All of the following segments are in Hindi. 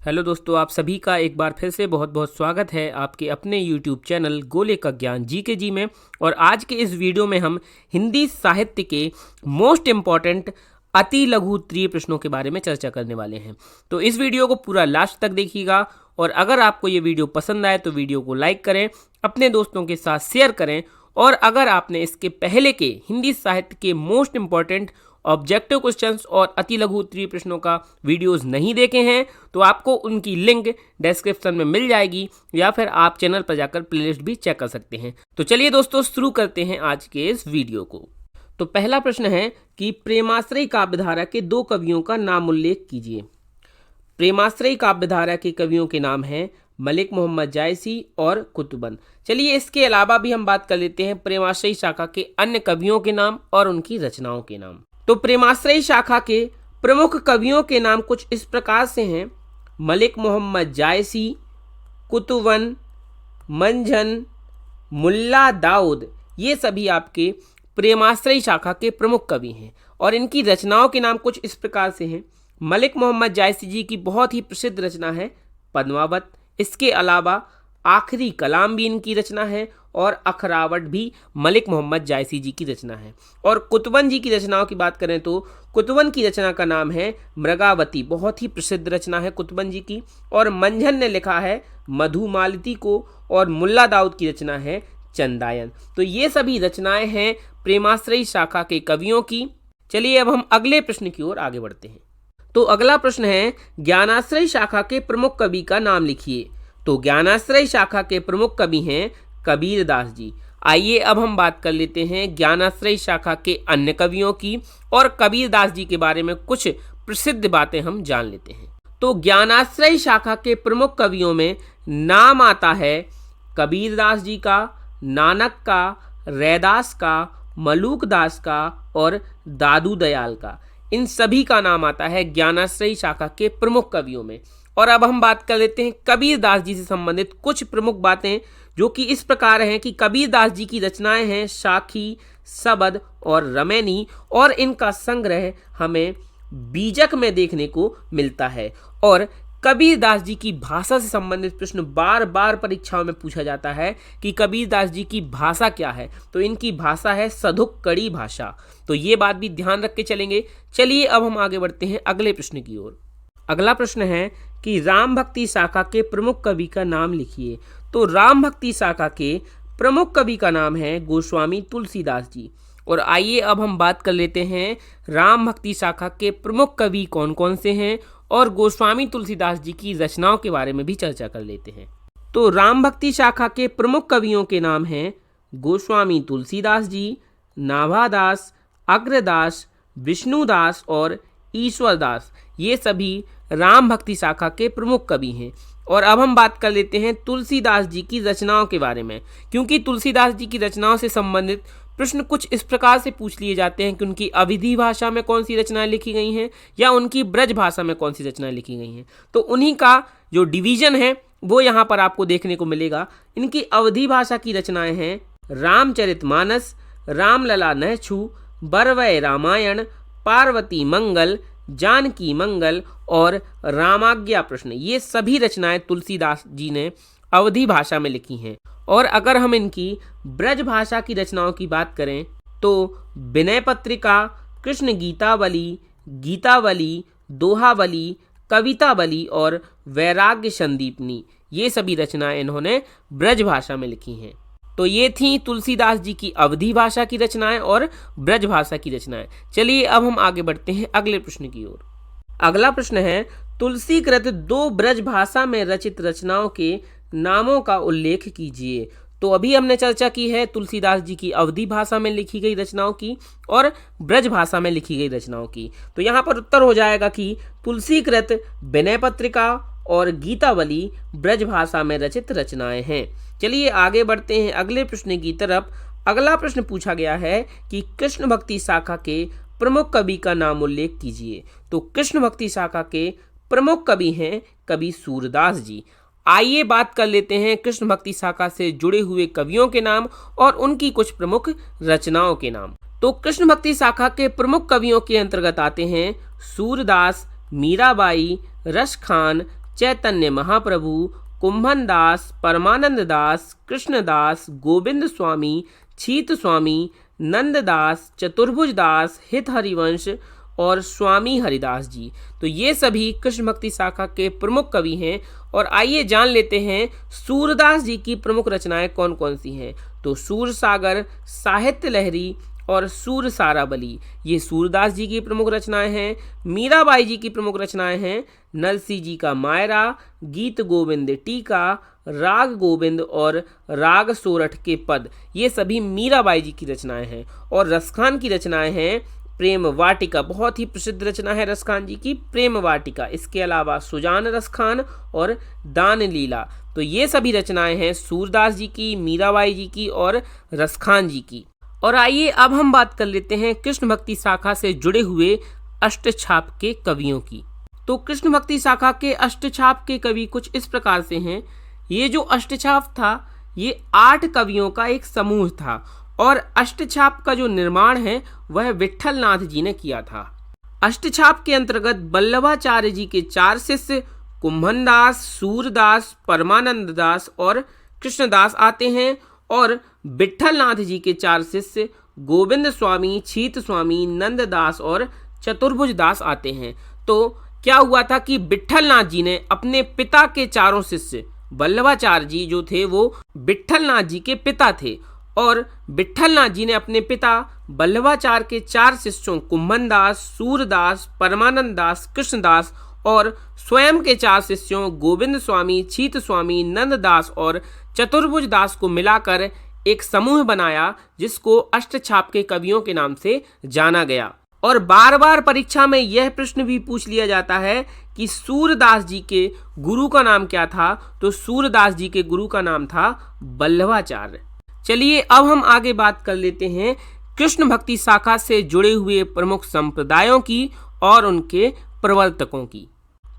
हेलो दोस्तों, आप सभी का एक बार फिर से बहुत बहुत स्वागत है आपके अपने यूट्यूब चैनल गोले का ज्ञान जीके जी में। और आज के इस वीडियो में हम हिंदी साहित्य के मोस्ट इम्पॉर्टेंट अति लघु उत्तरीय प्रश्नों के बारे में चर्चा करने वाले हैं। तो इस वीडियो को पूरा लास्ट तक देखिएगा और अगर आपको ये वीडियो पसंद आए तो वीडियो को लाइक करें, अपने दोस्तों के साथ शेयर करें। और अगर आपने इसके पहले के हिंदी साहित्य के मोस्ट इम्पॉर्टेंट ऑब्जेक्टिव क्वेश्चंस और अति लघु उत्तरीय प्रश्नों का वीडियोस नहीं देखे हैं तो आपको उनकी लिंक डिस्क्रिप्शन में मिल जाएगी या फिर आप चैनल पर जाकर प्लेलिस्ट भी चेक कर सकते हैं। तो चलिए दोस्तों, शुरू करते हैं आज के इस वीडियो को। तो पहला प्रश्न है कि प्रेमाश्रयी काव्यधारा के दो कवियों का नाम उल्लेख कीजिए। प्रेमाश्रयी काव्यधारा के कवियों के नाम हैं मलिक मोहम्मद जायसी और कुतुबन। चलिए इसके अलावा भी हम बात कर लेते हैं प्रेमाश्रयी शाखा के अन्य कवियों के नाम और उनकी रचनाओं के नाम। तो प्रेमाश्रयी शाखा के प्रमुख कवियों के नाम कुछ इस प्रकार से हैं: मलिक मोहम्मद जायसी, कुतुबन, मंझन, मुल्ला दाऊद। ये सभी आपके प्रेमाश्रयी शाखा के प्रमुख कवि हैं और इनकी रचनाओं के नाम कुछ इस प्रकार से हैं। मलिक मोहम्मद जायसी जी की बहुत ही प्रसिद्ध रचना है पद्मावत। इसके अलावा आखिरी कलाम भी इनकी रचना है और अखरावट भी मलिक मोहम्मद जायसी जी की रचना है। और कुतुबन जी की रचनाओं की बात करें तो कुतुबन की रचना का नाम है मृगावती, बहुत ही प्रसिद्ध रचना है कुतुबन जी की। और मंझन ने लिखा है मधुमालती को और मुल्ला दाऊद की रचना है चंदायन। तो ये सभी रचनाएं हैं प्रेमाश्रयी शाखा के कवियों की। चलिए अब हम अगले प्रश्न की ओर आगे बढ़ते हैं। तो अगला प्रश्न है ज्ञानाश्रयी शाखा के प्रमुख कवि का नाम लिखिए। तो ज्ञानाश्रयी शाखा के प्रमुख कवि हैं कबीरदास जी। आइए अब हम बात कर लेते हैं ज्ञानाश्रयी शाखा के अन्य कवियों की और कबीरदास जी के बारे में कुछ प्रसिद्ध बातें हम जान लेते हैं। तो ज्ञानाश्रयी शाखा के प्रमुख कवियों में नाम आता है कबीरदास जी का, नानक का, रैदास का, मलूकदास का और दादू दयाल का। इन सभी का नाम आता है ज्ञानाश्रयी शाखा के प्रमुख कवियों में। और अब हम बात कर लेते हैं कबीरदास जी से संबंधित कुछ प्रमुख बातें, जो कि इस प्रकार हैं कि कबीरदास जी की रचनाएं हैं साखी, सबद और रमैनी और इनका संग्रह हमें बीजक में देखने को मिलता है। और कबीरदास जी की भाषा से संबंधित प्रश्न बार बार परीक्षाओं में पूछा जाता है कि कबीरदास जी की भाषा क्या है। तो इनकी भाषा है सधुक कड़ी भाषा। तो ये बात भी ध्यान रख के चलेंगे। चलिए अब हम आगे बढ़ते हैं अगले प्रश्न की ओर। अगला प्रश्न है कि राम भक्ति शाखा के प्रमुख कवि का नाम लिखिए। तो राम भक्ति शाखा के प्रमुख कवि का नाम है गोस्वामी तुलसीदास जी। और आइए अब हम बात कर लेते हैं राम भक्ति शाखा के प्रमुख कवि कौन कौन से हैं और गोस्वामी तुलसीदास जी की रचनाओं के बारे में भी चर्चा कर लेते हैं। तो राम भक्ति शाखा के प्रमुख कवियों के नाम हैं गोस्वामी तुलसीदास जी, नाभादास, अग्रदास, विष्णुदास और ईश्वरदास। ये सभी राम भक्ति शाखा के प्रमुख कवि हैं। और अब हम बात कर लेते हैं तुलसीदास जी की रचनाओं के बारे में, क्योंकि तुलसीदास जी की रचनाओं से संबंधित प्रश्न कुछ इस प्रकार से पूछ लिए जाते हैं कि उनकी अवधी भाषा में कौन सी रचनाएं लिखी गई हैं या उनकी ब्रज भाषा में कौन सी रचनाएं लिखी गई हैं। तो उन्हीं का जो डिवीजन है वो यहाँ पर आपको देखने को मिलेगा। इनकी अवधी भाषा की रचनाएं हैं रामचरितमानस, रामलला नहछु, बरवय रामायण, पार्वती मंगल, जानकी मंगल और रामाज्ञा प्रश्न। ये सभी रचनाएं तुलसीदास जी ने अवधी भाषा में लिखी हैं। और अगर हम इनकी ब्रज भाषा की रचनाओं की बात करें तो विनय पत्रिका, कृष्ण गीतावली, गीतावली, दोहावली, कवितावली और वैराग्य संदीपनी, ये सभी रचनाएं इन्होंने ब्रज भाषा में लिखी हैं। तो ये थी तुलसीदास जी की अवधी भाषा की रचनाएं और ब्रज भाषा की रचनाएं। चलिए अब हम आगे बढ़ते हैं अगले प्रश्न की ओर। अगला प्रश्न है तुलसीकृत दो ब्रज भाषा में रचित रचनाओं के नामों का उल्लेख कीजिए। तो अभी हमने चर्चा की है तुलसीदास जी की अवधी भाषा में लिखी गई रचनाओं की और ब्रज भाषा में लिखी गई रचनाओं की। तो यहाँ पर उत्तर हो जाएगा कि तुलसीकृत विनय पत्रिका और गीतावली ब्रज भाषा में रचित रचनाएं हैं। चलिए आगे बढ़ते हैं अगले प्रश्न की तरफ। अगला प्रश्न पूछा गया है कि कृष्ण भक्ति शाखा के प्रमुख कवि का नाम उल्लेख कीजिए। तो कृष्ण भक्ति शाखा के प्रमुख कवि हैं कवि सूरदास जी। आइए बात कर लेते हैं कृष्ण भक्ति शाखा से जुड़े हुए कवियों के नाम और उनकी कुछ प्रमुख रचनाओं के नाम। तो कृष्ण भक्ति शाखा के प्रमुख कवियों के अंतर्गत आते हैं सूरदास, मीराबाई, रश खान, चैतन्य महाप्रभु, कुंभन दास, परमानंद दास, कृष्णदास, गोविंद स्वामी, छीत स्वामी, नंददास, चतुर्भुज दास, हित हरिवंश और स्वामी हरिदास जी। तो ये सभी कृष्ण भक्ति शाखा के प्रमुख कवि हैं। और आइए जान लेते हैं सूरदास जी की प्रमुख रचनाएं कौन कौन सी हैं। तो सूरसागर, साहित्य लहरी और सूर सारावली, ये सूरदास जी की प्रमुख रचनाएं हैं। मीराबाई जी की प्रमुख रचनाएं हैं नरसी जी का मायरा, गीत गोविंद टीका, राग गोविंद और राग सोरठ के पद, ये सभी मीराबाई जी की रचनाएं हैं। और रसखान की रचनाएं हैं प्रेम वाटिका, बहुत ही प्रसिद्ध रचना है रसखान जी की प्रेम वाटिका। इसके अलावा सुजान रसखान और दान लीला, तो ये सभी रचनाएं हैं सूरदास जी की, मीराबाई जी की और रसखान जी की। और आइए अब हम बात कर लेते हैं कृष्ण भक्ति शाखा से जुड़े हुए अष्टछाप के कवियों की। तो कृष्ण भक्ति शाखा के अष्टछाप के कवि कुछ इस प्रकार से हैं। ये जो अष्टछाप था ये 8 कवियों का एक समूह था और अष्टछाप का जो निर्माण है वह विट्ठल नाथ जी ने किया था। अष्टछाप के अंतर्गत वल्लभाचार्य जी के 4 शिष्य कुंभन दास, सूरदास, परमानंद दास और कृष्णदास आते हैं और विट्ठल नाथ जी के 4 शिष्य गोविंद स्वामी, छीत स्वामी, नंददास और चतुर्भुज दास आते हैं। तो क्या हुआ था कि विट्ठल नाथ जी ने अपने पिता के 4 शिष्य, वल्लभाचार्य जी जो थे वो विट्ठल नाथ जी के पिता थे, और विट्ठल नाथ जी ने अपने पिता वल्लभाचार्य के 4 शिष्यों कुंभन दास, सूरदास, परमानंद दास, कृष्णदास और स्वयं के 4 शिष्यों गोविंद स्वामी, छीत स्वामी, नंददास और चतुर्भुज दास को मिलाकर एक समूह बनाया जिसको अष्टछाप के कवियों के नाम से जाना गया। और बार बार परीक्षा में यह प्रश्न भी पूछ लिया जाता है कि सूरदास जी के गुरु का नाम क्या था। तो सूरदास जी के गुरु का नाम था वल्लभाचार्य। चलिए अब हम आगे बात कर लेते हैं कृष्ण भक्ति शाखा से जुड़े हुए प्रमुख संप्रदायों की और उनके प्रवर्तकों की।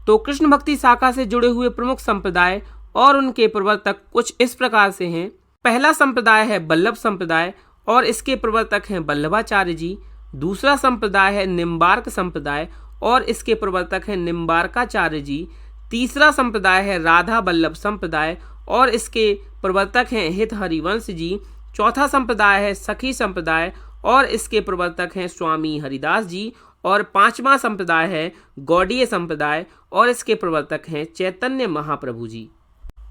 तो कृष्ण भक्ति शाखा से जुड़े हुए प्रमुख संप्रदाय और उनके प्रवर्तक कुछ इस प्रकार से हैं। पहला संप्रदाय है वल्लभ संप्रदाय और इसके प्रवर्तक हैं वल्लभाचार्य जी। दूसरा संप्रदाय है निम्बार्क संप्रदाय और इसके प्रवर्तक हैं निम्बार्काचार्य जी। तीसरा संप्रदाय है राधा वल्लभ संप्रदाय और इसके प्रवर्तक हैं हित हरिवंश जी। चौथा संप्रदाय है सखी संप्रदाय और इसके प्रवर्तक हैं स्वामी हरिदास जी। और 5वां संप्रदाय है गौड़ीय संप्रदाय और इसके प्रवर्तक हैं चैतन्य महाप्रभु जी।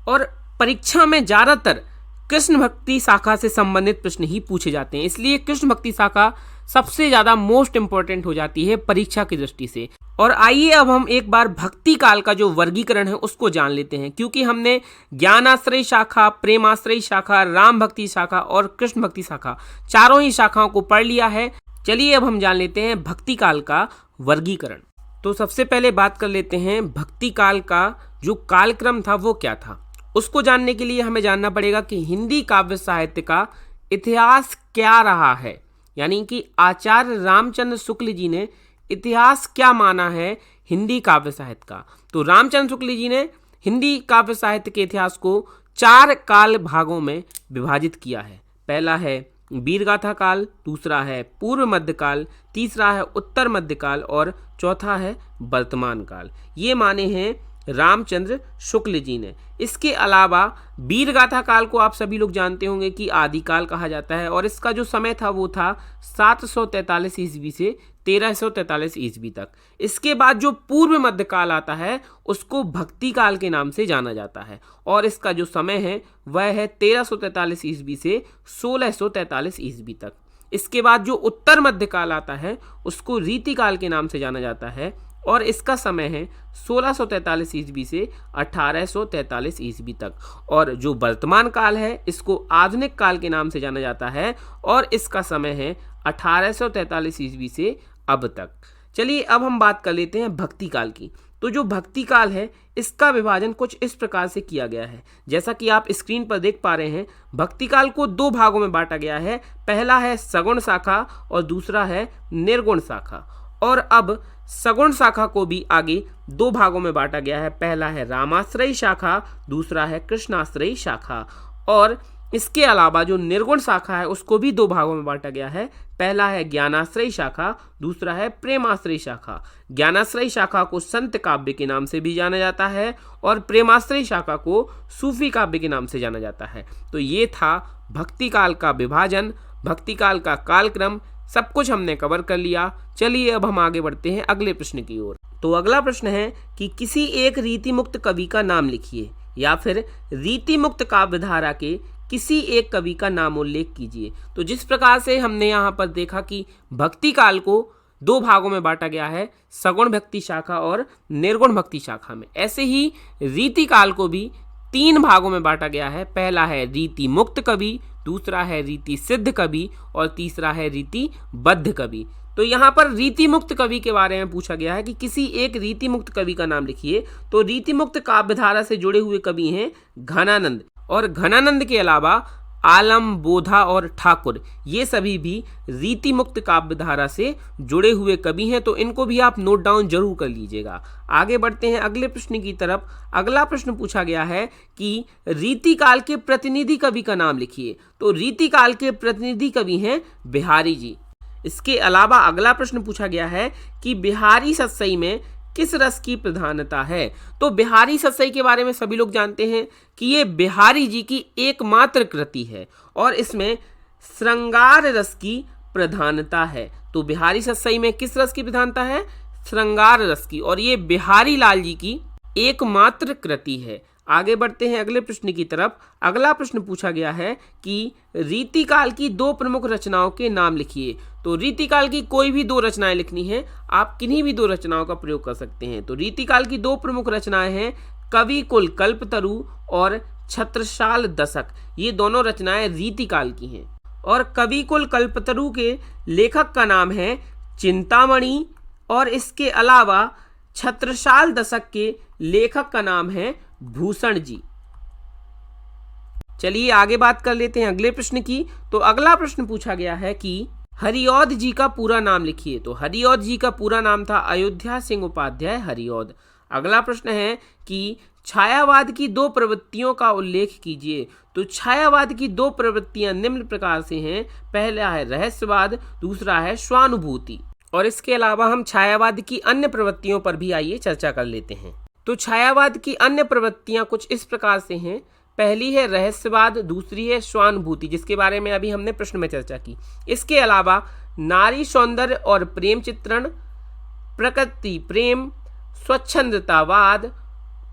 और परीक्षा में ज़्यादातर कृष्ण भक्ति शाखा से संबंधित प्रश्न ही पूछे जाते हैं, इसलिए कृष्ण भक्ति शाखा सबसे ज़्यादा मोस्ट इम्पोर्टेंट हो जाती है परीक्षा की दृष्टि से। और आइए अब हम एक बार भक्ति काल का जो वर्गीकरण है उसको जान लेते हैं, क्योंकि हमने ज्ञानाश्रय शाखा, प्रेमाश्रय शाखा, राम भक्ति शाखा और कृष्ण भक्ति शाखा चारों ही शाखाओं को पढ़ लिया है। चलिए अब हम जान लेते हैं भक्ति काल का वर्गीकरण। तो सबसे पहले बात कर लेते हैं भक्ति काल का जो कालक्रम था वो क्या था। उसको जानने के लिए हमें जानना पड़ेगा कि हिंदी काव्य साहित्य का इतिहास क्या रहा है, यानी कि आचार्य रामचंद्र शुक्ल जी ने इतिहास क्या माना है हिंदी काव्य साहित्य का। तो रामचंद्र शुक्ल जी ने हिंदी काव्य साहित्य के इतिहास को 4 काल भागों में विभाजित किया है। पहला है वीरगाथा काल, दूसरा है पूर्व मध्यकाल, तीसरा है उत्तर मध्यकाल और चौथा है वर्तमान काल। ये माने हैं रामचंद्र शुक्ल जी ने। इसके अलावा वीरगाथा काल को आप सभी लोग जानते होंगे कि आदिकाल कहा जाता है और इसका जो समय था वो था 743 ईस्वी से 1343 ईस्वी तक। इसके बाद जो पूर्व मध्यकाल आता है उसको भक्ति काल के नाम से जाना जाता है और इसका जो समय है वह है 1343 ईस्वी से 1643 ईस्वी तक। इसके बाद जो उत्तर मध्यकाल आता है उसको रीतिकाल के नाम से जाना जाता है और इसका समय है 1643 ईस्वी से 1843 ईस्वी तक। और जो वर्तमान काल है इसको आधुनिक काल के नाम से जाना जाता है और इसका समय है 1843 ईस्वी से अब तक। चलिए अब हम बात कर लेते हैं भक्ति काल की। तो जो भक्ति काल है इसका विभाजन कुछ इस प्रकार से किया गया है, जैसा कि आप स्क्रीन पर देख पा रहे हैं। भक्ति काल को 2 भागों में बांटा गया है, पहला है सगुण शाखा और दूसरा है निर्गुण शाखा। और अब सगुण शाखा को भी आगे 2 भागों में बांटा गया है, पहला है रामाश्रयी शाखा, दूसरा है कृष्णाश्रयी शाखा। और इसके अलावा जो निर्गुण शाखा है उसको भी दो भागों में बांटा गया है। पहला है ज्ञानाश्रयी शाखा, दूसरा है प्रेमाश्रयी शाखा। ज्ञानाश्रयी शाखा को संत काव्य के नाम से भी जाना जाता है और प्रेमाश्रयी शाखा को सूफी काव्य के नाम से जाना जाता है। तो ये था भक्ति काल का विभाजन, भक्ति काल का कालक्रम, सब कुछ हमने कवर कर लिया। चलिए अब हम आगे बढ़ते हैं अगले प्रश्न की ओर। तो अगला प्रश्न है कि किसी एक रीति मुक्त कवि का नाम लिखिए या फिर रीति मुक्त काव्यधारा के किसी एक कवि का नाम उल्लेख कीजिए। तो जिस प्रकार से हमने यहाँ पर देखा कि भक्ति काल को दो भागों में बांटा गया है, सगुण भक्ति शाखा और निर्गुण भक्ति शाखा में, ऐसे ही रीति काल को भी तीन भागों में बांटा गया है। पहला है रीति मुक्त कवि, दूसरा है रीति सिद्ध कवि और तीसरा है रीति बद्ध कवि। तो यहाँ पर रीति मुक्त कवि के बारे में पूछा गया है कि किसी एक रीति मुक्त कवि का नाम लिखिए। तो रीति मुक्त काव्यधारा से जुड़े हुए कवि हैं घनानंद, और घनानंद के अलावा आलम, बोधा और ठाकुर, ये सभी भी रीति मुक्त काव्यधारा से जुड़े हुए कवि हैं। तो इनको भी आप नोट डाउन जरूर कर लीजिएगा। आगे बढ़ते हैं अगले प्रश्न की तरफ। अगला प्रश्न पूछा गया है कि रीति काल के प्रतिनिधि कवि का नाम लिखिए। तो रीति काल के प्रतिनिधि कवि हैं बिहारी जी। इसके अलावा अगला प्रश्न पूछा गया है कि बिहारी सतसई में किस रस की प्रधानता है। तो बिहारी सतसई के बारे में सभी लोग जानते हैं कि ये बिहारी जी की एकमात्र कृति है और इसमें श्रृंगार रस की प्रधानता है। तो बिहारी सतसई में किस रस की प्रधानता है? श्रृंगार रस की, और ये बिहारी लाल जी की एकमात्र कृति है। आगे बढ़ते हैं अगले प्रश्न की तरफ। अगला प्रश्न पूछा गया है कि रीतिकाल की दो प्रमुख रचनाओं के नाम लिखिए। तो रीतिकाल की कोई भी दो रचनाएं लिखनी है, आप किन्हीं भी दो रचनाओं का प्रयोग कर सकते हैं। तो रीतिकाल की दो प्रमुख रचनाएं हैं कवि कुल कल्पतरु और छत्रसाल दशक। ये दोनों रचनाएं रीतिकाल की हैं। और कवि कुल कल्पतरु के लेखक का नाम है चिंतामणि और इसके अलावा छत्रसाल दशक के लेखक का नाम है भूषण जी। चलिए आगे बात कर लेते हैं अगले प्रश्न की। तो अगला प्रश्न पूछा गया है कि हरिऔध जी का पूरा नाम लिखिए। तो हरिऔध जी का पूरा नाम था अयोध्या सिंह उपाध्याय हरिऔध। अगला प्रश्न है कि छायावाद की दो प्रवृत्तियों का उल्लेख कीजिए। तो छायावाद की दो प्रवृत्तियां निम्न प्रकार से हैं। पहला है रहस्यवाद, दूसरा है स्वानुभूति। और इसके अलावा हम छायावाद की अन्य प्रवृत्तियों पर भी आइए चर्चा कर लेते हैं। तो छायावाद की अन्य प्रवृत्तियां कुछ इस प्रकार से हैं। पहली है रहस्यवाद, दूसरी है स्वानुभूति, जिसके बारे में अभी हमने प्रश्न में चर्चा की। इसके अलावा नारी सौंदर्य और प्रेम चित्रण, प्रकृति प्रेम, स्वच्छंदतावाद,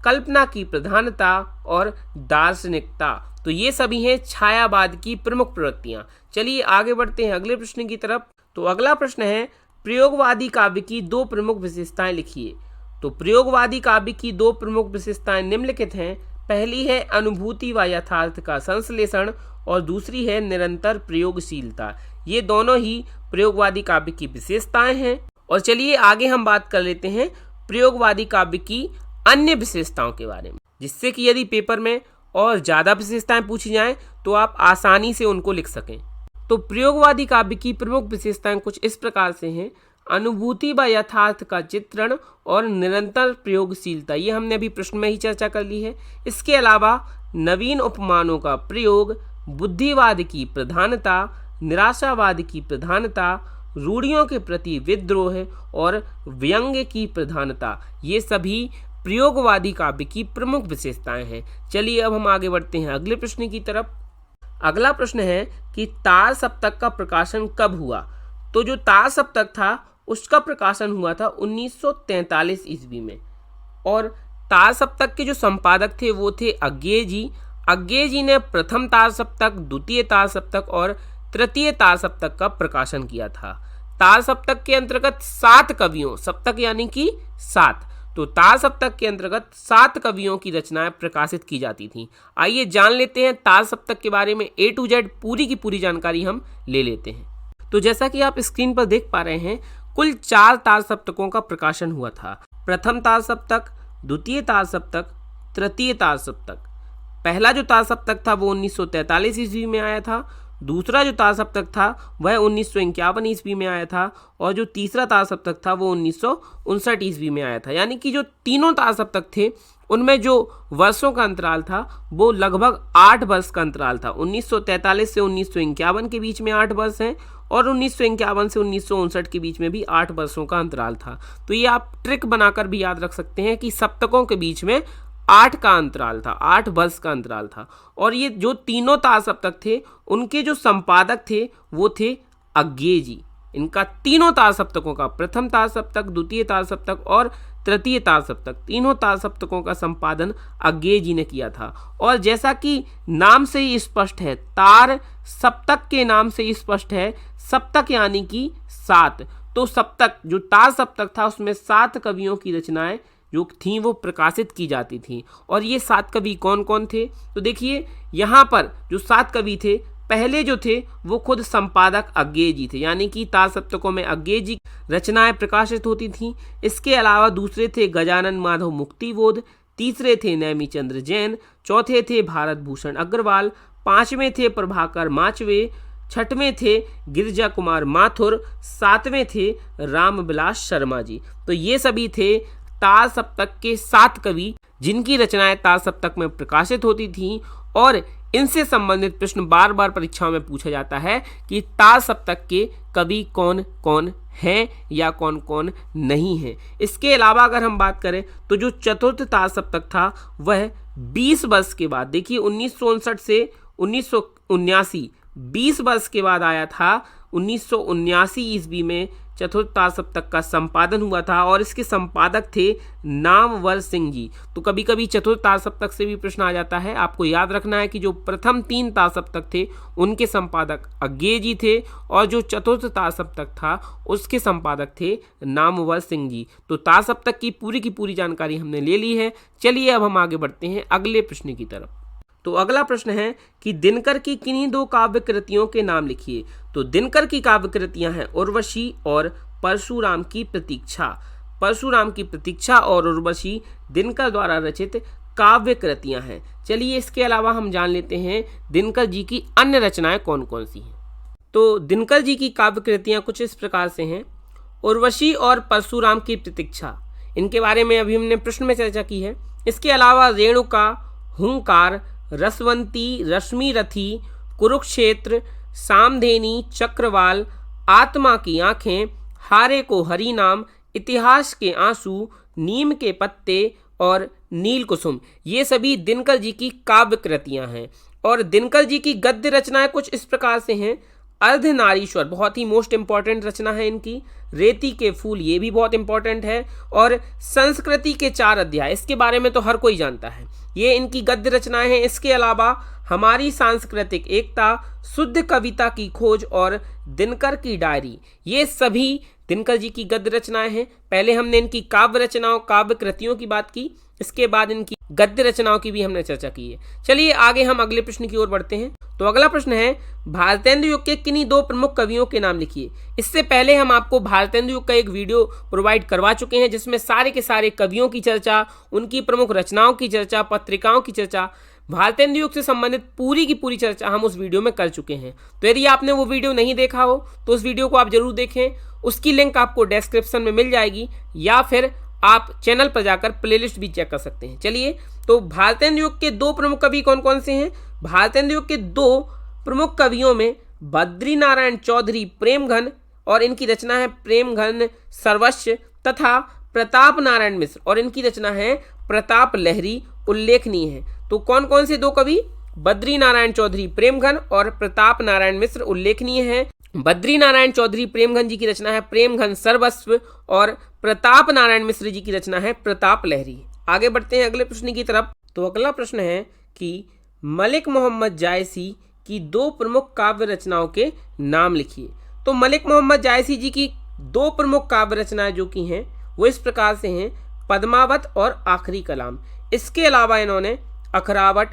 कल्पना की प्रधानता और दार्शनिकता, तो ये सभी हैं छायावाद की प्रमुख प्रवृत्तियां। चलिए आगे बढ़ते हैं अगले प्रश्न की तरफ। तो अगला प्रश्न है प्रयोगवादी काव्य की दो प्रमुख विशेषताएं लिखिए। तो प्रयोगवादी काव्य की दो प्रमुख विशेषताएं निम्नलिखित हैं। पहली है अनुभूति व यथार्थ का संश्लेषण और दूसरी है निरंतर प्रयोगशीलता। ये दोनों ही प्रयोगवादी काव्य की विशेषताएं हैं। और चलिए आगे हम बात कर लेते हैं प्रयोगवादी काव्य की अन्य विशेषताओं के बारे में, जिससे कि यदि पेपर में और ज़्यादा विशेषताएं पूछी जाएं तो आप आसानी से उनको लिख सकें। तो प्रयोगवादी काव्य की प्रमुख विशेषताएं कुछ इस प्रकार से हैं। अनुभूति व यथार्थ का चित्रण और निरंतर प्रयोगशीलता, ये हमने अभी प्रश्न में ही चर्चा कर ली है। इसके अलावा नवीन उपमानों का प्रयोग, बुद्धिवाद की प्रधानता, निराशावाद की प्रधानता, रूढ़ियों के प्रति विद्रोह और व्यंग्य की प्रधानता, ये सभी प्रयोगवादी काव्य की प्रमुख विशेषताएं हैं। चलिए अब हम आगे बढ़ते हैं अगले प्रश्न की तरफ। अगला प्रश्न है कि तार सप्तक का प्रकाशन कब हुआ। तो जो तार सप्तक था उसका प्रकाशन हुआ था 1943 ईस्वी में। और तार सप्तक के जो संपादक थे वो थे अज्ञेय जी। अज्ञेय जी ने प्रथम तार सप्तक, द्वितीय तार सप्तक और तृतीय तार सप्तक का प्रकाशन किया था। तार सप्तक के अंतर्गत 7 कवियों, सप्तक यानी कि 7, तो तार सप्तक के अंतर्गत 7 कवियों की रचनाएं प्रकाशित की जाती थीं। आइए जान लेते हैं तार सप्तक के बारे में। A to Z पूरी की पूरी जानकारी हम ले लेते हैं। तो जैसा कि आप स्क्रीन पर देख पा रहे हैं, कुल 4 तार सप्तकों का प्रकाशन हुआ था। प्रथम तार सप्तक, द्वितीय तार सप्तक, तृतीय तार सप्तक। पहला जो तार सप्तक था वो 1943 ईस्वी में आया था। दूसरा जो तार सप्तक था वह 1951 ईस्वी में आया था। और जो तीसरा तार सप्तक था वो 1959 ईस्वी में आया था। यानी कि जो तीनों तार सप्तक थे उनमें जो वर्षों का अंतराल था वो लगभग 8 वर्ष का अंतराल था। 1943 से 1951 के बीच में 8 वर्ष हैं और 1951 से 1959 के बीच में भी 8 वर्षों का अंतराल था। तो ये आप ट्रिक बनाकर भी याद रख सकते हैं कि सप्तकों के बीच में 8 का अंतराल था, 8 वर्ष का अंतराल था। और ये जो तीनों ताल सप्तक थे उनके जो संपादक थे वो थे अज्ञेय जी। इनका तीनों ताल सप्तकों का, प्रथम ताल सप्तक, द्वितीय ताल सप्तक और तृतीय ताल सप्तक, तीनों ताल सप्तकों का संपादन अज्ञेय जी ने किया था। और जैसा कि नाम से ही स्पष्ट है, तार सप्तक के नाम से ही स्पष्ट है, सप्तक यानी कि 7। तो सप्तक जो ताल सप्तक था उसमें 7 कवियों की रचनाएं जो थीं वो प्रकाशित की जाती थीं। और ये 7 कवि कौन कौन थे? तो देखिए यहाँ पर जो 7 कवि थे, पहले जो थे वो खुद संपादक अज्ञेय जी थे, यानी कि ताल सप्तकों में अज्ञेय जी रचनाएं प्रकाशित होती थीं। इसके अलावा दूसरे थे गजानन माधव मुक्तिबोध, तीसरे थे नैमी चंद्र जैन, चौथे थे भारत भूषण अग्रवाल, पांचवें थे प्रभाकर माचवे, छठवें थे गिरिजा कुमार माथुर, सातवें थे रामविलास शर्मा जी। तो ये सभी थे ताल सप्तक के 7 कवि जिनकी रचनाएं ताल सप्तक में प्रकाशित होती थीं। और इनसे संबंधित प्रश्न बार बार परीक्षाओं में पूछा जाता है कि ताल सप्तक के कवि कौन कौन हैं या कौन कौन नहीं हैं। इसके अलावा अगर हम बात करें तो जो चतुर्थ ताल सप्तक था वह 20 वर्ष के बाद, देखिए 1959 से 1979, 20 वर्ष के बाद आया था। 1979 ईस्वी में चतुर्थ ताल सप्तक का संपादन हुआ था और इसके संपादक थे नामवर सिंह जी। तो कभी कभी चतुर्थ ताल सप्तक से भी प्रश्न आ जाता है। आपको याद रखना है कि जो प्रथम 3 ताल सप्तक थे उनके संपादक अज्ञेय जी थे और जो चतुर्थ ताल सप्तक था उसके संपादक थे नामवर सिंह जी। तो ताल सप्तक की पूरी जानकारी हमने ले ली है। चलिए अब हम आगे बढ़ते हैं अगले प्रश्न की तरफ। तो अगला प्रश्न है कि दिनकर की किन्हीं 2 काव्य कृतियों के नाम लिखिए। तो दिनकर की काव्य कृतियां हैं उर्वशी और परशुराम की प्रतीक्षा। परशुराम की प्रतीक्षा और उर्वशी दिनकर द्वारा रचित काव्य कृतियां हैं। चलिए इसके अलावा हम जान लेते हैं दिनकर जी की अन्य रचनाएं कौन कौन सी हैं। तो दिनकर जी की काव्य कृतियां कुछ इस प्रकार से हैं। उर्वशी और परशुराम की प्रतीक्षा, इनके बारे में अभी हमने प्रश्न में चर्चा की है। इसके अलावा रेणुका, हुंकार, रसवंती, रश्मि रथी, कुरुक्षेत्र, सामधेनी, चक्रवाल, आत्मा की आंखें, हारे को हरि नाम, इतिहास के आंसू, नीम के पत्ते और नील कुसुम, ये सभी दिनकर जी की काव्य कृतियां हैं। और दिनकर जी की गद्य रचनाएं कुछ इस प्रकार से हैं। अर्धनारीश्वर बहुत ही मोस्ट इंपॉर्टेंट रचना है इनकी। रेती के फूल, ये भी बहुत इंपॉर्टेंट है। और संस्कृति के 4 अध्याय, इसके बारे में तो हर कोई जानता है, ये इनकी गद्य रचनाएं हैं। इसके अलावा हमारी सांस्कृतिक एकता, शुद्ध कविता की खोज और दिनकर की डायरी, ये सभी दिनकर जी की गद्य रचनाएं हैं। पहले हमने इनकी काव्य रचनाओं, काव्य कृतियों की बात की, इसके बाद इनकी गद्य रचनाओं की भी हमने चर्चा की है। चलिए आगे हम अगले प्रश्न की ओर बढ़ते हैं। तो अगला प्रश्न है भारतेंदु युग के किन्हीं 2 प्रमुख कवियों के नाम लिखिए। इससे पहले हम आपको भारतेंदु युग का एक वीडियो प्रोवाइड करवा चुके हैं जिसमें सारे के सारे कवियों की चर्चा, उनकी प्रमुख रचनाओं की चर्चा, पत्रिकाओं की चर्चा, भारतेंदु युग से संबंधित पूरी की पूरी चर्चा हम उस वीडियो में कर चुके हैं। तो यदि आपने वो वीडियो नहीं देखा हो तो उस वीडियो को आप जरूर देखें। उसकी लिंक आपको डिस्क्रिप्शन में मिल जाएगी या फिर आप चैनल पर जाकर प्लेलिस्ट भी चेक कर सकते हैं। चलिए, तो भारतेंदु युग के 2 प्रमुख कवि कौन कौन से हैं? भारतेंदु युग के 2 प्रमुख कवियों में बद्री नारायण चौधरी प्रेमघन, और इनकी रचना है प्रेमघन सर्वस्व, तथा प्रताप नारायण मिश्र और इनकी रचना है प्रताप लहरी उल्लेखनीय है। तो कौन कौन से 2 कवि? बद्री नारायण चौधरी प्रेमघन और प्रताप नारायण मिश्र उल्लेखनीय है। बद्री नारायण चौधरी प्रेमघन जी की रचना है प्रेमघन सर्वस्व और प्रताप नारायण मिश्र जी की रचना है प्रताप लहरी। आगे बढ़ते हैं अगले प्रश्न की तरफ। तो अगला प्रश्न है कि मलिक मोहम्मद जायसी की 2 प्रमुख काव्य रचनाओं के नाम लिखिए। तो मलिक मोहम्मद जायसी जी की 2 प्रमुख काव्य रचनाएं जो की हैं वो इस प्रकार से हैं, पद्मावत और आखिरी कलाम। इसके अलावा इन्होंने अखरावट,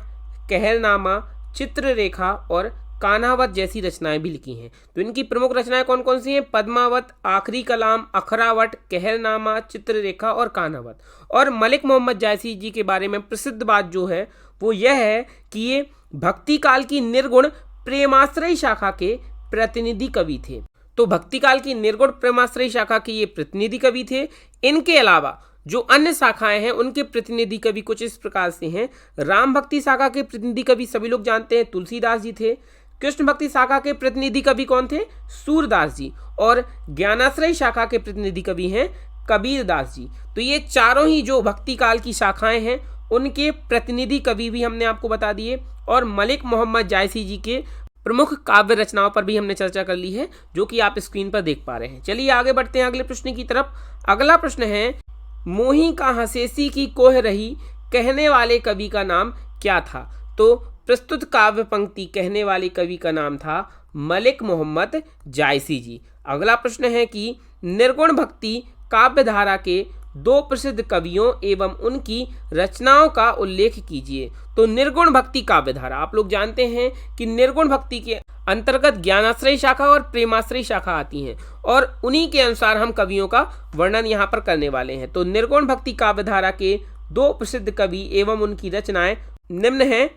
कहरनामा, चित्ररेखा और कान्हावत जैसी रचनाएं भी लिखी हैं। तो इनकी प्रमुख रचनाएं कौन कौन सी हैं? पद्मावत, आखिरी कलाम, अखरावट, कहरनामा, चित्ररेखा और कान्हावत। और मलिक मोहम्मद जायसी जी के बारे में प्रसिद्ध बात जो है वो यह है कि ये भक्ति काल की निर्गुण प्रेमाश्रयी शाखा के प्रतिनिधि कवि थे। तो भक्ति काल की निर्गुण प्रेमाश्रयी शाखा के ये प्रतिनिधि कवि थे। इनके अलावा जो अन्य शाखाएं हैं उनके प्रतिनिधि कवि कुछ इस प्रकार से हैं। राम भक्ति शाखा के प्रतिनिधि कवि सभी लोग जानते हैं तुलसीदास जी थे। कृष्ण भक्ति शाखा के प्रतिनिधि कवि कौन थे? सूरदास जी। और ज्ञानाश्रय शाखा के प्रतिनिधि कवि हैं कबीरदास जी। तो ये चारों ही जो भक्ति काल की शाखाएं हैं उनके प्रतिनिधि कवि भी हमने आपको बता दिए। और मलिक मोहम्मद जायसी जी के प्रमुख काव्य रचनाओं पर भी हमने चर्चा कर ली है, जो कि आप स्क्रीन पर देख पा रहे हैं। चलिए आगे बढ़ते हैं अगले प्रश्न की तरफ। अगला प्रश्न है, मोही का हंसेसी की कोह रही कहने वाले कवि का नाम क्या था? तो प्रस्तुत काव्य पंक्ति कहने वाले कवि का नाम था मलिक मोहम्मद जायसी जी। अगला प्रश्न है कि निर्गुण भक्ति काव्य धारा के दो प्रसिद्ध कवियों एवं उनकी रचनाओं का उल्लेख कीजिए। तो निर्गुण भक्ति काव्य धारा, आप लोग जानते हैं कि निर्गुण भक्ति के अंतर्गत ज्ञानाश्रय शाखा और प्रेमाश्रय शाखा आती हैं और उन्हीं के अनुसार हम कवियों का वर्णन यहाँ पर करने वाले हैं। तो निर्गुण भक्ति काव्य धारा के दो प्रसिद्ध कवि एवं उनकी रचनाएं निम्न हैं।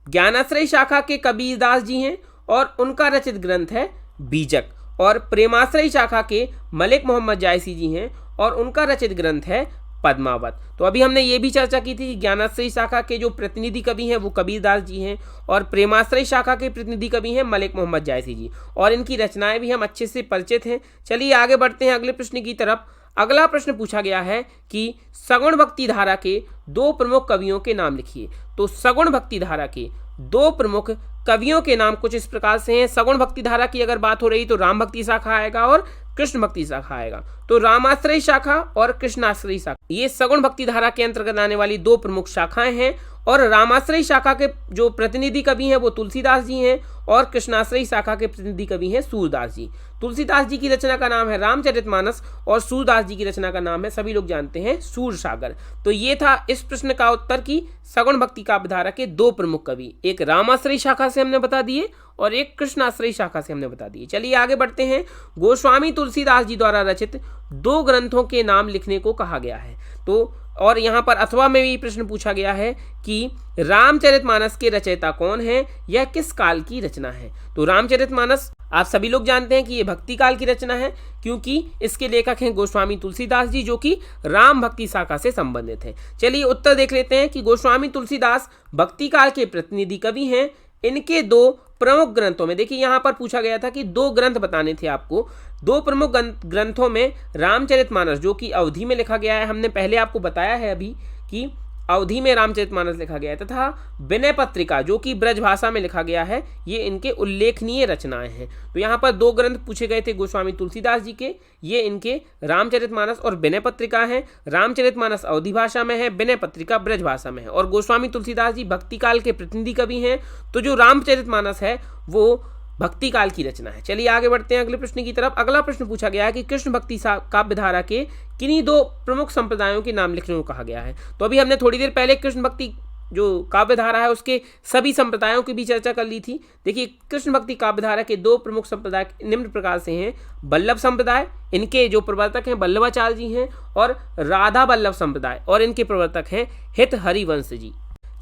ज्ञानाश्रय शाखा के कबीरदास जी हैं और उनका रचित ग्रंथ है बीजक। और प्रेमाश्रय शाखा के मलिक मोहम्मद जायसी जी हैं और उनका रचित ग्रंथ है पद्मावत। तो अभी हमने ये भी चर्चा की थी कि ज्ञानाश्रय शाखा के जो प्रतिनिधि कवि हैं वो कबीरदास जी हैं और प्रेमाश्रय शाखा के प्रतिनिधि कवि हैं मलिक मोहम्मद जायसी जी, और इनकी रचनाएं भी हम अच्छे से परिचित हैं। चलिए आगे बढ़ते हैं अगले प्रश्न की तरफ। अगला प्रश्न पूछा गया है कि सगुण भक्ति धारा के दो प्रमुख कवियों के नाम लिखिए। तो सगुण भक्ति धारा के दो प्रमुख कवियों के नाम कुछ इस प्रकार से हैं। सगुण भक्ति धारा की अगर बात हो रही तो राम भक्ति शाखा आएगा और कृष्ण भक्ति शाखा आएगा। तो रामाश्रय शाखा और कृष्णाश्रय शाखा ये सगुण भक्ति धारा के अंतर्गत आने वाली दो प्रमुख शाखाएं हैं। और रामाश्रय शाखा के जो प्रतिनिधि कवि हैं वो तुलसीदास जी हैं और कृष्णाश्रय शाखा के प्रतिनिधि कवि हैं सूरदास जी। तुलसीदास जी की रचना का नाम है रामचरितमानस और सूरदास जी की रचना का नाम है, सभी लोग जानते हैं, सूरसागर। तो ये था इस प्रश्न का उत्तर कि सगुण भक्ति काव्य धारा के दो प्रमुख कवि, एक रामाश्रय शाखा से हमने बता दिए और एक कृष्णाश्रय शाखा से हमने बता दिए। चलिए आगे बढ़ते हैं। गोस्वामी तुलसीदास जी द्वारा रचित दो ग्रंथों के नाम लिखने को कहा गया है। तो और यहाँ पर अथवा में भी प्रश्न पूछा गया है कि रामचरितमानस के रचयिता कौन है, यह किस काल की रचना है। तो रामचरितमानस आप सभी लोग जानते हैं कि ये भक्ति काल की रचना है, क्योंकि इसके लेखक हैं गोस्वामी तुलसीदास जी, जो कि राम भक्ति शाखा से संबंधित है। चलिए उत्तर देख लेते हैं कि गोस्वामी तुलसीदास भक्ति काल के प्रतिनिधि कवि हैं। इनके दो प्रमुख ग्रंथों में, देखिए यहाँ पर पूछा गया था कि दो ग्रंथ बताने थे आपको। दो प्रमुख ग्रंथों में रामचरितमानस जो कि अवधि में लिखा गया है, हमने पहले आपको बताया है अभी कि अवधि में रामचरितमानस लिखा गया है, तथा विनय पत्रिका जो कि ब्रज भाषा में लिखा गया है, ये इनके उल्लेखनीय रचनाएं हैं। तो यहाँ पर दो ग्रंथ पूछे गए थे गोस्वामी तुलसीदास जी के, ये इनके रामचरितमानस और विनय पत्रिका हैं। रामचरितमानस अवधि भाषा में है, विनय पत्रिका ब्रज भाषा में है, और गोस्वामी तुलसीदास जी भक्ति काल के प्रतिनिधि कवि हैं। तो जो रामचरितमानस है वो भक्ति काल की रचना है। चलिए आगे बढ़ते हैं अगले प्रश्न की तरफ। अगला प्रश्न पूछा गया है कि कृष्ण भक्ति काव्य धारा के किन्हीं दो प्रमुख संप्रदायों के नाम लिखने को कहा गया है। तो अभी हमने थोड़ी देर पहले कृष्ण भक्ति जो काव्य धारा है उसके सभी संप्रदायों की भी चर्चा कर ली थी। देखिए कृष्ण भक्ति काव्य धारा के दो प्रमुख संप्रदाय निम्न प्रकार से हैं। वल्लभ संप्रदाय, इनके जो प्रवर्तक हैं वल्लभाचार्य जी हैं, और राधा वल्लभ संप्रदाय और इनके प्रवर्तक हैं हित हरिवंश जी।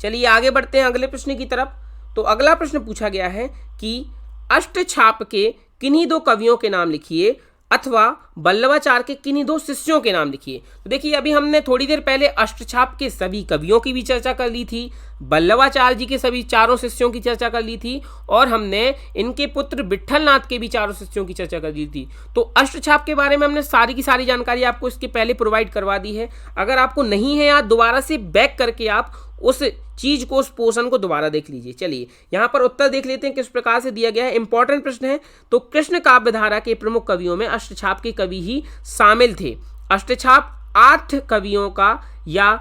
चलिए आगे बढ़ते हैं अगले प्रश्न की तरफ। तो अगला प्रश्न पूछा गया है कि अष्टछाप के किन्हीं दो कवियों के नाम लिखिए अथवा वल्लभाचार्य के किन्हीं दो शिष्यों के नाम लिखिए। तो देखिए अभी हमने थोड़ी देर पहले अष्टछाप के सभी कवियों की भी चर्चा कर ली थी, वल्लभाचार्य जी के सभी चारों शिष्यों की चर्चा कर ली थी, और हमने इनके पुत्र विट्ठलनाथ के भी चारों शिष्यों की चर्चा कर ली थी। तो अष्टछाप के बारे में हमने सारी की सारी जानकारी आपको इसके पहले प्रोवाइड करवा दी है। अगर आपको नहीं है याद, दोबारा से बैक करके आप उस चीज को, उस पोर्शन को दोबारा देख लीजिए। चलिए यहाँ पर उत्तर देख लेते हैं किस प्रकार से दिया गया है, इंपॉर्टेंट प्रश्न है। तो कृष्ण काव्य धारा के प्रमुख कवियों में अष्टछाप के कवि ही शामिल थे। अष्टछाप 8 कवियों का या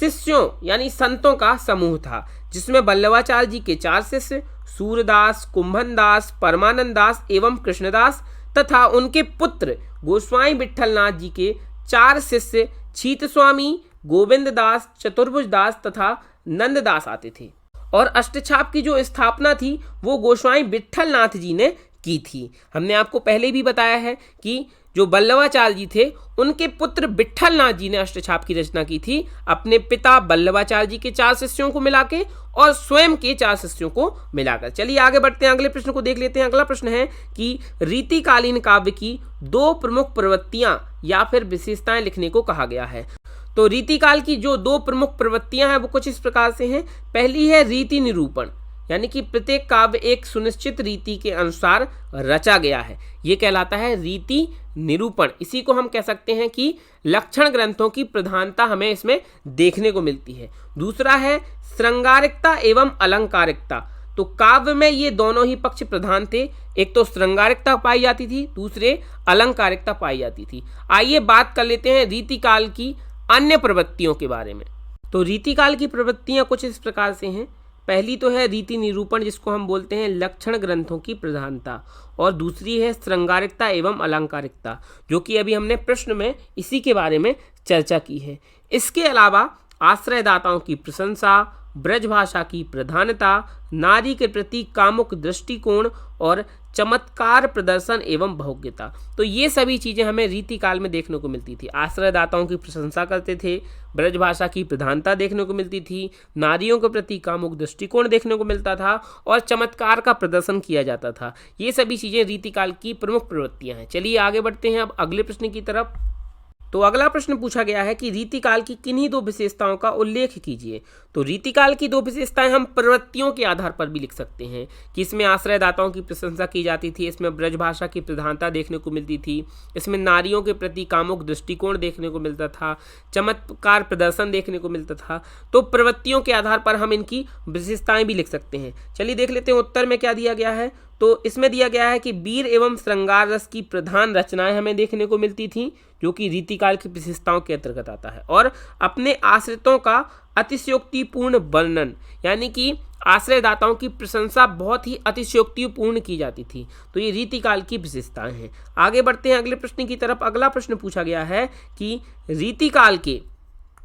शिष्यों यानी संतों का समूह था, जिसमें वल्लभाचार्य जी के 4 शिष्य सूरदास, कुंभनदास, परमानंद दास एवं कृष्णदास, तथा उनके पुत्र गोस्वामी विट्ठलनाथ जी के 4 शिष्य छीत स्वामी, गोविंद दास, चतुर्भुज दास तथा नंददास आते थे। और अष्टछाप की जो स्थापना थी वो गोस्वामी विट्ठलनाथ जी ने की थी। हमने आपको पहले भी बताया है कि जो वल्लभाचार्य जी थे उनके पुत्र विट्ठलनाथ जी ने अष्टछाप की रचना की थी, अपने पिता वल्लभाचार्य जी के 4 शिष्यों को मिला के और स्वयं के 4 शिष्यों को मिलाकर। चलिए आगे बढ़ते हैं, अगले प्रश्न को देख लेते हैं। अगला प्रश्न है कि रीतिकालीन काव्य की 2 प्रमुख प्रवृत्तियां या फिर विशेषताएं लिखने को कहा गया है। तो रीतिकाल की जो 2 प्रमुख प्रवृत्तियां हैं वो कुछ इस प्रकार से हैं। पहली है रीति निरूपण, यानी कि प्रत्येक काव्य एक सुनिश्चित रीति के अनुसार रचा गया है, ये कहलाता है रीति निरूपण। इसी को हम कह सकते हैं कि लक्षण ग्रंथों की प्रधानता हमें इसमें देखने को मिलती है। दूसरा है श्रृंगारिकता एवं अलंकारिकता। तो काव्य में ये दोनों ही पक्ष प्रधान थे, एक तो श्रृंगारिकता पाई जाती थी, दूसरे अलंकारिकता पाई जाती थी। आइए बात कर लेते हैं रीतिकाल की अन्य प्रवृत्तियों के बारे में। तो रीतिकाल की प्रवृत्तियां कुछ इस प्रकार से हैं। पहली तो है रीति निरूपण, जिसको हम बोलते हैं लक्षण ग्रंथों की प्रधानता, और दूसरी है श्रृंगारिकता एवं अलंकारिकता, जो कि अभी हमने प्रश्न में इसी के बारे में चर्चा की है। इसके अलावा आश्रयदाताओं की प्रशंसा, ब्रजभाषा की प्रधानता, नारी के प्रति कामुक दृष्टिकोण और चमत्कार प्रदर्शन एवं भोग्यता, तो ये सभी चीज़ें हमें रीतिकाल में देखने को मिलती थी। आश्रयदाताओं की प्रशंसा करते थे, ब्रजभाषा की प्रधानता देखने को मिलती थी, नारियों के प्रति कामुक दृष्टिकोण देखने को मिलता था और चमत्कार का प्रदर्शन किया जाता था। ये सभी चीज़ें रीतिकाल की प्रमुख प्रवृत्तियाँ हैं। चलिए आगे बढ़ते हैं अब अगले प्रश्न की तरफ। तो अगला प्रश्न पूछा गया है कि रीतिकाल की किन्हीं 2 विशेषताओं का उल्लेख कीजिए। तो रीतिकाल की 2 विशेषताएं हम प्रवृत्तियों के आधार पर भी लिख सकते हैं कि इसमें आश्रयदाताओं की प्रशंसा की जाती थी, इसमें ब्रजभाषा की प्रधानता देखने को मिलती थी, इसमें नारियों के प्रति कामुक दृष्टिकोण देखने को मिलता था, चमत्कार प्रदर्शन देखने को मिलता था। तो प्रवृत्तियों के आधार पर हम इनकी विशेषताएं भी लिख सकते हैं। चलिए देख लेते हैं उत्तर में क्या दिया गया है। तो इसमें दिया गया है कि वीर एवं श्रृंगार रस की प्रधान रचनाएं हमें देखने को मिलती थी, जो कि रीतिकाल की विशेषताओं के अंतर्गत आता है, और अपने आश्रितों का अतिशयोक्तिपूर्ण वर्णन, यानी कि आश्रयदाताओं की प्रशंसा बहुत ही अतिशयोक्तिपूर्ण की जाती थी। तो ये रीतिकाल की विशेषताएं हैं। आगे बढ़ते हैं अगले प्रश्न की तरफ। अगला प्रश्न पूछा गया है कि रीतिकाल के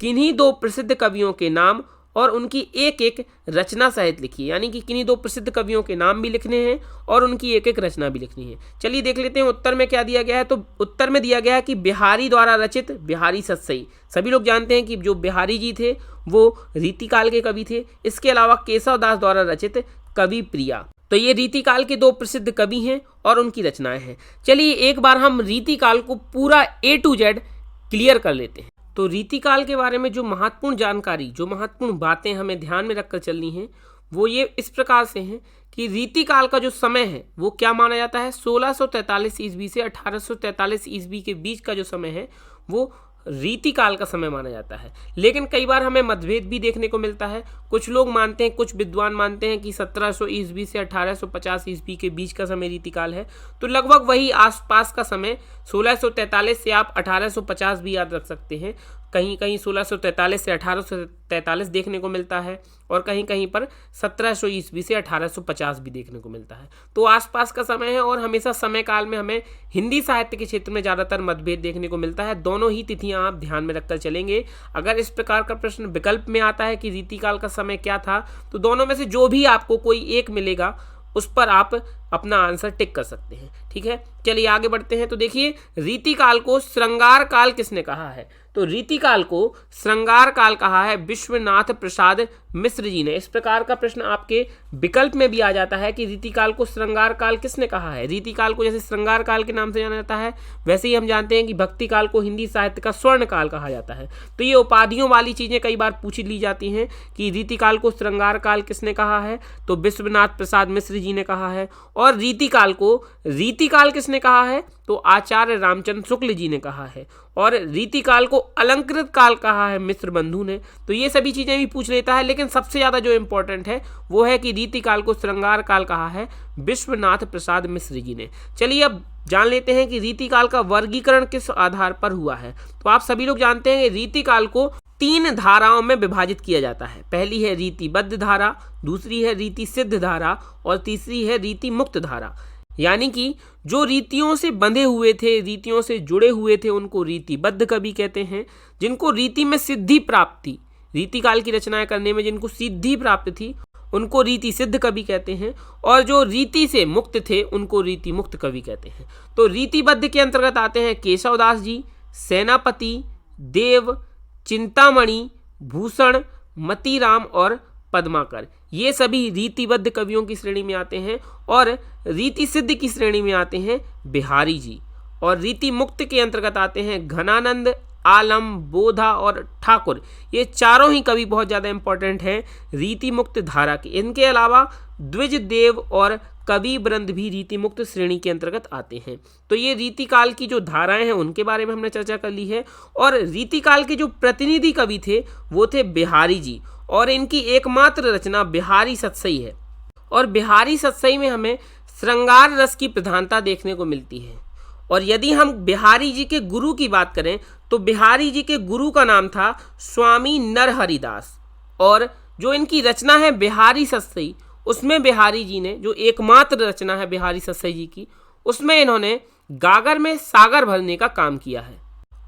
किन्हीं 2 प्रसिद्ध कवियों के नाम और उनकी एक एक रचना सहित लिखिए, यानी कि किन्हीं 2 प्रसिद्ध कवियों के नाम भी लिखने हैं और उनकी एक एक रचना भी लिखनी है। चलिए देख लेते हैं उत्तर में क्या दिया गया है। तो उत्तर में दिया गया है कि बिहारी द्वारा रचित बिहारी सतसई। सभी लोग जानते हैं कि जो बिहारी जी थे वो रीतिकाल के कवि थे। इसके अलावा केशव दास द्वारा रचित कवि प्रिया। तो ये रीतिकाल के 2 प्रसिद्ध कवि हैं और उनकी रचनाएं हैं। चलिए एक बार हम रीतिकाल को पूरा A to Z क्लियर कर लेते हैं। तो रीतिकाल के बारे में जो महत्वपूर्ण जानकारी, जो महत्वपूर्ण बातें हमें ध्यान में रखकर चलनी हैं, वो ये इस प्रकार से हैं कि रीतिकाल का जो समय है वो क्या माना जाता है, 1643 ईस्वी से 1843 ईस्वी के बीच का जो समय है वो रीतिकाल का समय माना जाता है। लेकिन कई बार हमें मतभेद भी देखने को मिलता है। कुछ लोग मानते हैं, कुछ विद्वान मानते हैं कि 1700 ईस्वी से 1850 ईस्वी के बीच का समय रीतिकाल है। तो लगभग वही आसपास का समय 1643 से आप 1850 भी याद रख सकते हैं। कहीं कहीं 1643 से 1843 देखने को मिलता है और कहीं कहीं पर 1700 ईस्वी से 1850 भी देखने को मिलता है। तो आसपास का समय है और हमेशा समय काल में हमें हिंदी साहित्य के क्षेत्र में ज़्यादातर मतभेद देखने को मिलता है। दोनों ही तिथियां आप ध्यान में रखकर चलेंगे। अगर इस प्रकार का प्रश्न विकल्प में आता है कि रीतिकाल का समय क्या था, तो दोनों में से जो भी आपको कोई एक मिलेगा उस पर आप अपना आंसर टिक कर सकते हैं। ठीक है, चलिए आगे बढ़ते हैं। तो देखिए, रीतिकाल को श्रृंगार काल किसने कहा है? तो रीतिकाल को श्रृंगार काल कहा है विश्वनाथ प्रसाद मिश्र जी ने। इस प्रकार का प्रश्न आपके विकल्प में भी आ जाता है कि रीतिकाल को श्रृंगार काल किसने कहा है। रीतिकाल को जैसे श्रृंगार काल के नाम से जाना जाता है, वैसे ही हम जानते हैं कि भक्ति काल को हिंदी साहित्य का स्वर्ण काल कहा जाता है। तो ये उपाधियों वाली चीज़ें कई बार पूछ ली जाती हैं कि रीतिकाल को श्रृंगार काल किसने कहा है, तो विश्वनाथ प्रसाद मिश्र जी ने कहा है। और रीतिकाल को रीतिकाल किसने कहा है, तो आचार्य रामचंद्र शुक्ल जी ने कहा है। और रीतिकाल को अलंकृत काल कहा है मिश्र बंधु ने। तो ये सभी चीज़ें भी पूछ लेता है, लेकिन सबसे ज़्यादा जो इम्पोर्टेंट है वो है कि रीतिकाल को श्रृंगार काल कहा है विश्वनाथ प्रसाद मिश्र जी ने। चलिए अब जान लेते हैं कि रीतिकाल का वर्गीकरण किस आधार पर हुआ है। तो आप सभी लोग जानते हैं कि रीतिकाल को 3 धाराओं में विभाजित किया जाता है। पहली है रीतिबद्ध धारा, दूसरी है रीति सिद्ध धारा और तीसरी है रीति मुक्त धारा। यानी कि जो रीतियों से बंधे हुए थे, रीतियों से जुड़े हुए थे, उनको रीतिबद्ध कवि कहते हैं। जिनको रीति में सिद्धि प्राप्त थी, रीतिकाल की रचनाएं करने में जिनको सिद्धि प्राप्त थी, उनको रीति सिद्ध कवि कहते हैं, और जो रीति से मुक्त थे उनको रीति मुक्त कवि कहते हैं। तो रीतिबद्ध के अंतर्गत आते हैं केशवदास जी, सेनापति, देव, चिंतामणि, भूषण, मतीराम और पद्माकर। ये सभी रीतिबद्ध कवियों की श्रेणी में आते हैं। और रीति सिद्ध की श्रेणी में आते हैं बिहारी जी। और रीति मुक्त के अंतर्गत आते हैं घनानंद, आलम, बोधा और ठाकुर। ये चारों ही कवि बहुत ज़्यादा इंपॉर्टेंट हैं रीति मुक्त धारा के। इनके अलावा द्विज, देव और कवि वृंद भी रीति मुक्त श्रेणी के अंतर्गत आते हैं। तो ये रीतिकाल की जो धाराएं हैं उनके बारे में हमने चर्चा कर ली है। और रीतिकाल के जो प्रतिनिधि कवि थे वो थे बिहारी जी, और इनकी एकमात्र रचना बिहारी सतसई है। और बिहारी सतसई में हमें श्रृंगार रस की प्रधानता देखने को मिलती है। और यदि हम बिहारी जी के गुरु की बात करें तो बिहारी जी के गुरु का नाम था स्वामी नरहरिदास। और जो इनकी रचना है बिहारी सतसई, उसमें बिहारी जी ने जो एकमात्र रचना है बिहारी सतसई जी की, उसमें इन्होंने गागर में सागर भरने का काम किया है।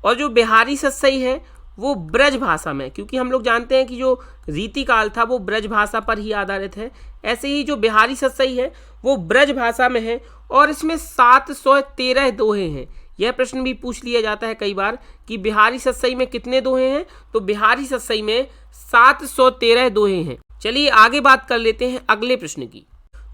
और जो बिहारी सतसई है वो ब्रज भाषा में, क्योंकि हम लोग जानते हैं कि जो रीतिकाल था वो ब्रज भाषा पर ही आधारित है, ऐसे ही जो बिहारी सतसई है वो ब्रज भाषा में है। और इसमें 713 दोहे हैं। यह प्रश्न भी पूछ लिया जाता है कई बार कि बिहारी सतसई में कितने दोहे हैं, तो बिहारी सतसई में 713 दोहे हैं। चलिए आगे बात कर लेते हैं अगले प्रश्न की।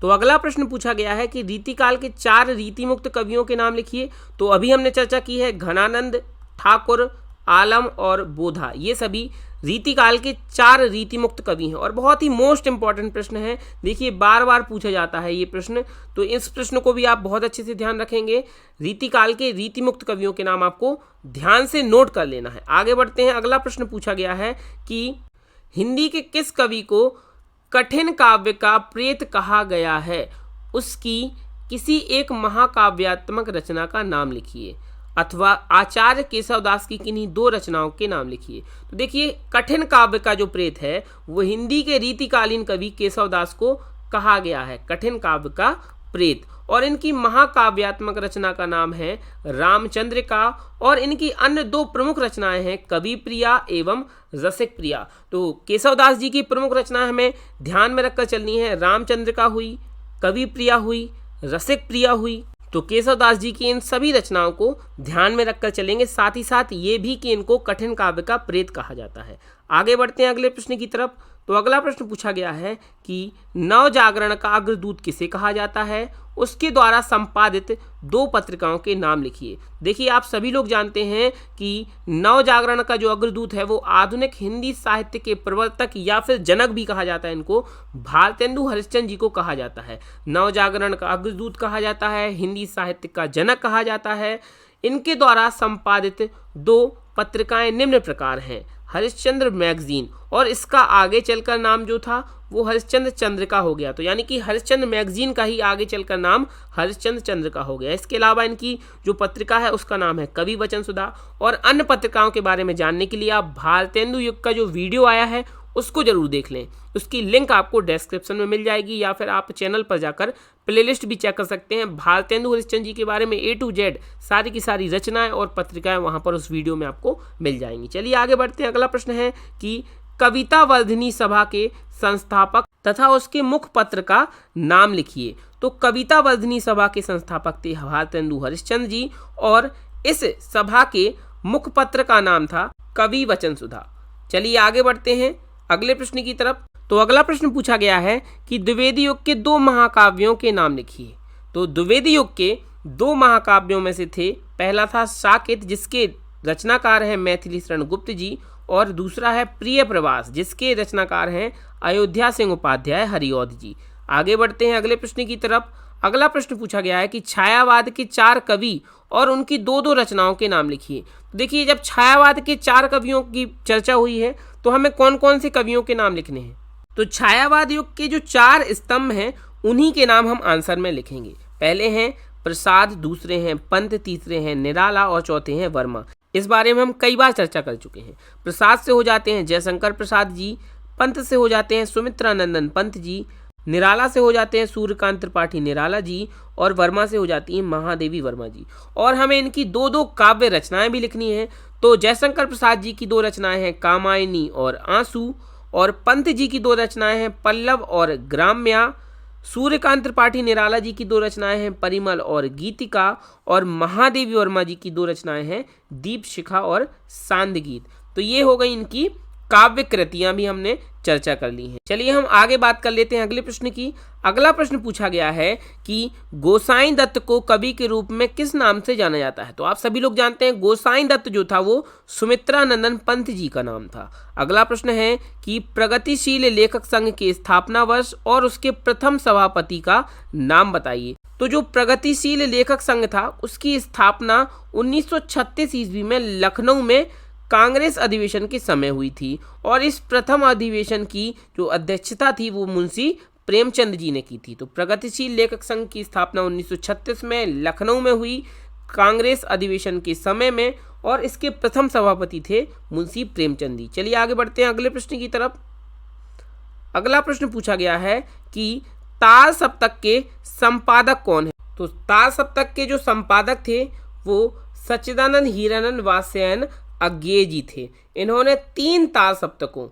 तो अगला प्रश्न पूछा गया है कि रीतिकाल के 4 रीति मुक्त कवियों के नाम लिखिए। तो अभी हमने चर्चा की है घनानंद, ठाकुर, आलम और बोधा। ये सभी रीतिकाल के 4 रीति मुक्त कवि हैं। और बहुत ही मोस्ट इंपॉर्टेंट प्रश्न है, देखिए बार बार पूछा जाता है ये प्रश्न, तो इस प्रश्न को भी आप बहुत अच्छे से ध्यान रखेंगे। रीतिकाल के रीति मुक्त कवियों के नाम आपको ध्यान से नोट कर लेना है। आगे बढ़ते हैं। अगला प्रश्न पूछा गया है कि हिंदी के किस कवि को कठिन काव्य का प्रेत कहा गया है, उसकी किसी एक महाकाव्यात्मक रचना का नाम लिखिए, अथवा आचार्य केशवदास की किन्हीं 2 रचनाओं के नाम लिखिए। तो देखिए कठिन काव्य का जो प्रेत है वो हिंदी के रीतिकालीन कवि केशवदास को कहा गया है, कठिन काव्य का प्रेत। और इनकी महाकाव्यात्मक रचना का नाम है रामचंद्रिका। और इनकी अन्य 2 प्रमुख रचनाएं हैं कवि प्रिया एवं रसिक प्रिया। तो केशवदास जी की प्रमुख रचना हमें ध्यान में रखकर चलनी है, रामचंद्रिका हुई, कवि प्रिया हुई, रसिक प्रिया हुई। तो केशवदास जी की इन सभी रचनाओं को ध्यान में रखकर चलेंगे, साथ ही साथ ये भी कि इनको कठिन काव्य का प्रेत कहा जाता है। आगे बढ़ते हैं अगले प्रश्न की तरफ। तो अगला प्रश्न पूछा गया है कि नवजागरण का अग्रदूत किसे कहा जाता है, उसके द्वारा संपादित 2 पत्रिकाओं के नाम लिखिए। देखिए आप सभी लोग जानते हैं कि नवजागरण का जो अग्रदूत है वो आधुनिक हिंदी साहित्य के प्रवर्तक या फिर जनक भी कहा जाता है, इनको भारतेंदु हरिश्चंद्र जी को कहा जाता है। नवजागरण का अग्रदूत कहा जाता है, हिंदी साहित्य का जनक कहा जाता है। इनके द्वारा संपादित 2 पत्रिकाएं निम्न प्रकार हैं, हरिश्चंद्र मैगजीन, और इसका आगे चलकर नाम जो था वो हरिश्चंद्र चंद्रिका हो गया। तो यानी कि हरिश्चंद्र मैगजीन का ही आगे चलकर नाम हरिश्चंद्र चंद्रिका हो गया। इसके अलावा इनकी जो पत्रिका है उसका नाम है कवि वचन सुधा। और अन्य पत्रिकाओं के बारे में जानने के लिए आप भारतेंदु युग का जो वीडियो आया है उसको जरूर देख लें, उसकी लिंक आपको डिस्क्रिप्शन में मिल जाएगी, या फिर आप चैनल पर जाकर प्लेलिस्ट भी चेक कर सकते हैं। भारतेंदु हरिश्चंद्र जी के बारे में A to Z सारी की सारी रचनाएं और पत्रिकाएं वहां पर उस वीडियो में आपको मिल जाएंगी। चलिए आगे बढ़ते हैं। अगला प्रश्न है कि कविता वर्धिनी सभा के संस्थापक तथा उसके मुखपत्र का नाम लिखिए। तो कविता वर्धिनी सभा के संस्थापक थे भारतेंदु हरिश्चंद्र जी, और इस सभा के मुखपत्र का नाम था कवि वचन सुधा। चलिए आगे बढ़ते हैं अगले प्रश्न की तरफ। तो अगला प्रश्न पूछा गया है कि द्विवेदी युग के 2 महाकाव्यों के नाम लिखिए। तो द्विवेदी युग के 2 महाकाव्यों में से थे, पहला था साकेत जिसके रचनाकार हैं मैथिली शरण गुप्त जी, और दूसरा है प्रिय प्रवास जिसके रचनाकार हैं अयोध्या सिंह उपाध्याय हरिऔध जी। आगे बढ़ते हैं अगले प्रश्न की तरफ। अगला प्रश्न पूछा गया है कि छायावाद के 4 कवि और उनकी 2-2 रचनाओं के नाम लिखिए। देखिए जब छायावाद के 4 कवियों की चर्चा हुई है तो हमें कौन कौन से कवियों के नाम लिखने हैं। तो छायावाद युग के जो 4 स्तंभ हैं उन्हीं के नाम हम आंसर में लिखेंगे। पहले हैं प्रसाद, दूसरे हैं पंत, तीसरे हैं निराला और चौथे हैं वर्मा। इस बारे में हम कई बार चर्चा कर चुके हैं। प्रसाद से हो जाते हैं जयशंकर प्रसाद जी, पंत से हो जाते हैं सुमित्रानंदन पंत जी, निराला से हो जाते हैं सूर्यकांत त्रिपाठी निराला जी, और वर्मा से हो जाती हैं महादेवी वर्मा जी। और हमें इनकी 2-2 काव्य रचनाएं भी लिखनी है। तो जयशंकर प्रसाद जी की 2 रचनाएं हैं कामायनी और आंसू, और पंत जी की 2 रचनाएं हैं पल्लव और ग्राम्या। सूर्यकांत त्रिपाठी निराला जी की 2 रचनाएं हैं परिमल और गीतिका। और महादेवी वर्मा जी की 2 रचनाएं हैं दीप शिखा और सांद गीत। तो ये हो गई इनकी काव्य कृतियां, भी हमने चर्चा कर ली हैं। चलिए हम आगे बात कर लेते हैं अगले प्रश्न की। अगला प्रश्न पूछा गया है कि गोसाई दत्त को कवि के रूप में किस नाम से जाना जाता है। तो आप सभी लोग जानते हैं गोसाई दत्त जो था वो सुमित्रा नंदन पंत जी का नाम था। अगला प्रश्न है कि प्रगतिशील लेखक संघ के स्थापना वर्ष और उसके प्रथम सभापति का नाम बताइए। तो जो प्रगतिशील लेखक संघ था उसकी स्थापना 1936 ईस्वी में लखनऊ में कांग्रेस अधिवेशन के समय हुई थी और इस प्रथम अधिवेशन की जो अध्यक्षता थी वो मुंशी प्रेमचंद जी ने की थी। तो प्रगतिशील लेखक संघ की स्थापना 1936 में लखनऊ में हुई कांग्रेस अधिवेशन के समय में और इसके प्रथम सभापति थे मुंशी प्रेमचंद जी। चलिए आगे बढ़ते हैं अगले प्रश्न की तरफ। अगला प्रश्न पूछा गया है कि ताल सप्तक के संपादक कौन है। तो ताल सप्तक के जो संपादक थे वो सच्चिदानंद हीरानंद वात्स्यायन अज्ञेय जी थे। इन्होंने 3 ताल सप्तकों,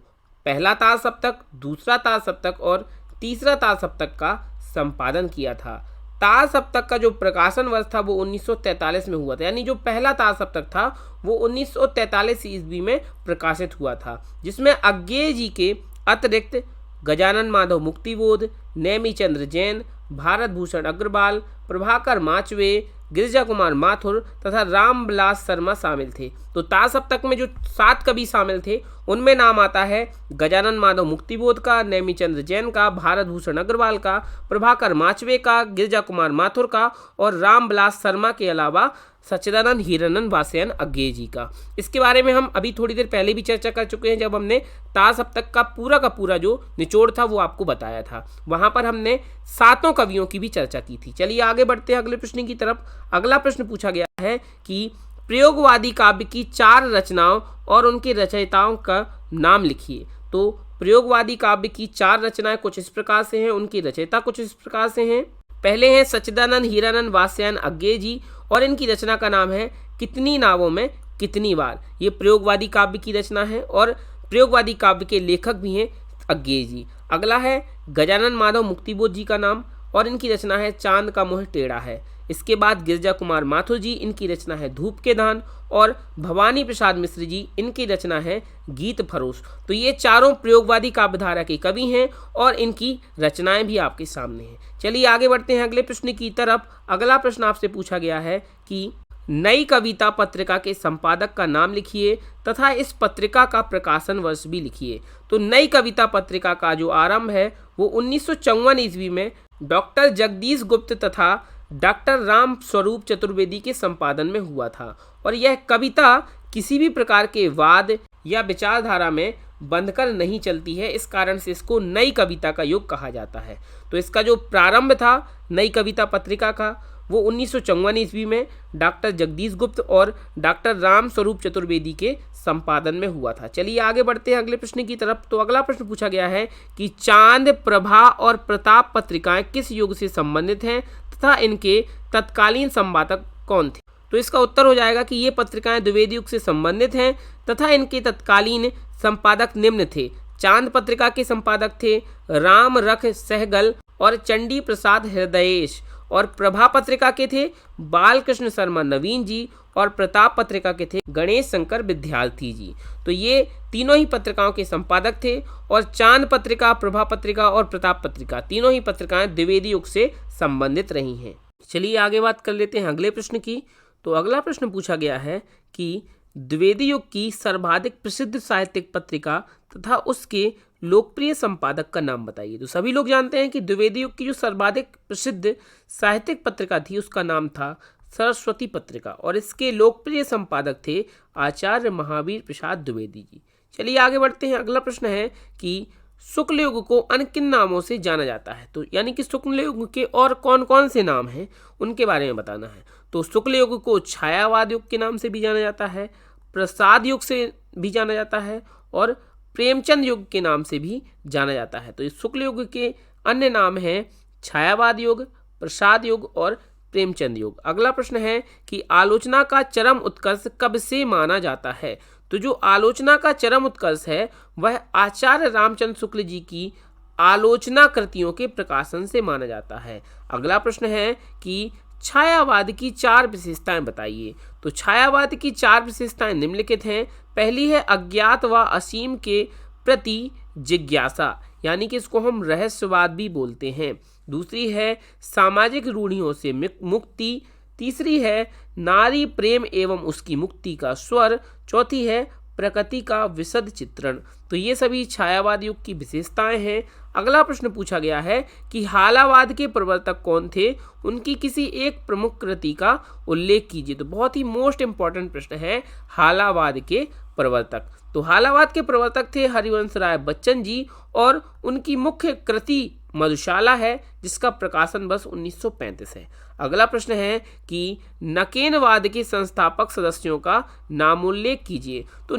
पहला ताल सप्तक, दूसरा ताल सप्तक और तीसरा ताल सप्तक का संपादन किया था। ताल सप्तक का जो प्रकाशन वर्ष था वो 1943 में हुआ था, यानी जो पहला ताल सप्तक था वो 1943 ईस्वी में प्रकाशित हुआ था, जिसमें अज्ञेय जी के अतिरिक्त गजानन माधव मुक्तिबोध, नेमीचंद्र जैन, भारत भूषण अग्रवाल, प्रभाकर माचवे, गिरिजा कुमार माथुर तथा रामविलास शर्मा शामिल थे। तो ताल सप्तक में जो 7 कवि शामिल थे उनमें नाम आता है गजानन माधव मुक्तिबोध का, नेमीचंद्र जैन का, भारत भूषण अग्रवाल का, प्रभाकर माचवे का, गिरिजा कुमार माथुर का और रामविलास शर्मा के अलावा सच्चिदानंद हीरानंद वात्स्यायन अज्ञेय जी का। इसके बारे में हम अभी थोड़ी देर पहले भी चर्चा कर चुके हैं जब हमने ताल सप्तक का पूरा जो निचोड़ था वो आपको बताया था। वहां पर हमने 7 कवियों की भी चर्चा की थी। चलिए आगे बढ़ते हैं अगले प्रश्न की तरफ। अगला प्रश्न पूछा गया है कि प्रयोगवादी काव्य की 4 रचनाओं और उनके रचयिताओं का नाम लिखिए। तो प्रयोगवादी काव्य की 4 रचनाएं कुछ इस प्रकार से हैं, उनकी रचयिता कुछ इस प्रकार से हैं। पहले हैं सच्चिदानंद हीरानंद वात्स्यायन अज्ञेय जी और इनकी रचना का नाम है कितनी नावों में कितनी बार। ये प्रयोगवादी काव्य की रचना है और प्रयोगवादी काव्य के लेखक भी हैं अज्ञेय जी। अगला है गजानन माधव मुक्तिबोध जी का नाम और इनकी रचना है चांद का मुँह टेढ़ा है। इसके बाद गिरिजा कुमार माथुर जी, इनकी रचना है धूप के दान और भवानी प्रसाद मिश्र जी, इनकी रचना है गीत फरोश। तो ये चारों प्रयोगवादी काव्यधारा के कवि हैं और इनकी रचनाएं भी आपके सामने हैं। चलिए आगे बढ़ते हैं अगले प्रश्न की तरफ। अगला प्रश्न आपसे पूछा गया है कि नई कविता पत्रिका के संपादक का नाम लिखिए तथा इस पत्रिका का प्रकाशन वर्ष भी लिखिए। तो नई कविता पत्रिका का जो आरंभ है वो 1954 ईस्वी में डॉक्टर जगदीश गुप्त तथा डॉक्टर राम स्वरूप चतुर्वेदी के संपादन में हुआ था और यह कविता किसी भी प्रकार के वाद या विचारधारा में बंधकर नहीं चलती है, इस कारण से इसको नई कविता का युग कहा जाता है। तो इसका जो प्रारंभ था नई कविता पत्रिका का वो 1954 ईस्वी में डॉक्टर जगदीश गुप्त और डॉक्टर राम स्वरूप चतुर्वेदी के संपादन में हुआ था। चलिए आगे बढ़ते हैं अगले प्रश्न की तरफ। तो अगला प्रश्न पूछा गया है कि चांद, प्रभा और प्रताप पत्रिकाएं किस युग से संबंधित हैं तथा इनके तत्कालीन संपादक कौन थे। तो इसका उत्तर हो जाएगा कि ये पत्रिकाएं द्विवेदी युग से संबंधित हैं तथा इनके तत्कालीन संपादक निम्न थे। चांद पत्रिका के संपादक थे राम रख सहगल और चंडी प्रसाद हृदयेश और प्रभा पत्रिका के थे बालकृष्ण शर्मा नवीन जी और प्रताप पत्रिका के थे गणेश शंकर विद्यार्थी जी। तो ये तीनों ही पत्रिकाओं के संपादक थे और चांद पत्रिका, प्रभा पत्रिका और प्रताप पत्रिका तीनों ही पत्रिकाएं द्विवेदी युग से संबंधित रही हैं। चलिए आगे बात कर लेते हैं अगले प्रश्न की। तो अगला प्रश्न पूछा गया है कि द्विवेदी युग की सर्वाधिक प्रसिद्ध साहित्यिक पत्रिका तथा उसके लोकप्रिय संपादक का नाम बताइए। तो सभी लोग जानते हैं कि द्विवेदी युग की जो सर्वाधिक प्रसिद्ध साहित्यिक पत्रिका थी उसका नाम था सरस्वती पत्रिका और इसके लोकप्रिय संपादक थे आचार्य महावीर प्रसाद द्विवेदी जी। चलिए आगे बढ़ते हैं। अगला प्रश्न है कि शुक्ल युग को अन्य किन नामों से जाना जाता है। तो यानी कि शुक्ल युग के और कौन कौन से नाम हैं उनके बारे में बताना है। तो शुक्ल युग को छायावाद युग के नाम से भी जाना जाता है, प्रसाद युग से भी जाना जाता है और प्रेमचंद युग के नाम से भी जाना जाता है। तो इस शुक्ल युग के अन्य नाम हैं छायावाद युग, प्रसाद युग और प्रेमचंद युग। अगला प्रश्न है कि आलोचना का चरम उत्कर्ष कब से माना जाता है। तो जो आलोचना का चरम उत्कर्ष है वह आचार्य रामचंद्र शुक्ल जी की आलोचना कृतियों के प्रकाशन से माना जाता है। अगला प्रश्न है कि छायावाद की 4 विशेषताएं बताइए। तो छायावाद की 4 विशेषताएं निम्नलिखित हैं। पहली है अज्ञात व असीम के प्रति जिज्ञासा, यानी कि इसको हम रहस्यवाद भी बोलते हैं। दूसरी है सामाजिक रूढ़ियों से मुक्ति। तीसरी है नारी प्रेम एवं उसकी मुक्ति का स्वर। चौथी है प्रकृति का विशद चित्रण। तो ये सभी छायावाद युग की विशेषताएं हैं। अगला प्रश्न पूछा गया है कि हालावाद के प्रवर्तक कौन थे, उनकी किसी एक प्रमुख कृति का उल्लेख कीजिए। तो बहुत ही मोस्ट इंपॉर्टेंट प्रश्न है हालावाद के प्रवर्तक। तो हालावाद के प्रवर्तक थे हरिवंश राय बच्चन जी और उनकी मुख्य कृति मधुशाला है, जिसका प्रकाशन वर्ष 1935 है। अगला प्रश्न है कि नकेनवाद के संस्थापक सदस्यों का नामोल्लेख कीजिए। तो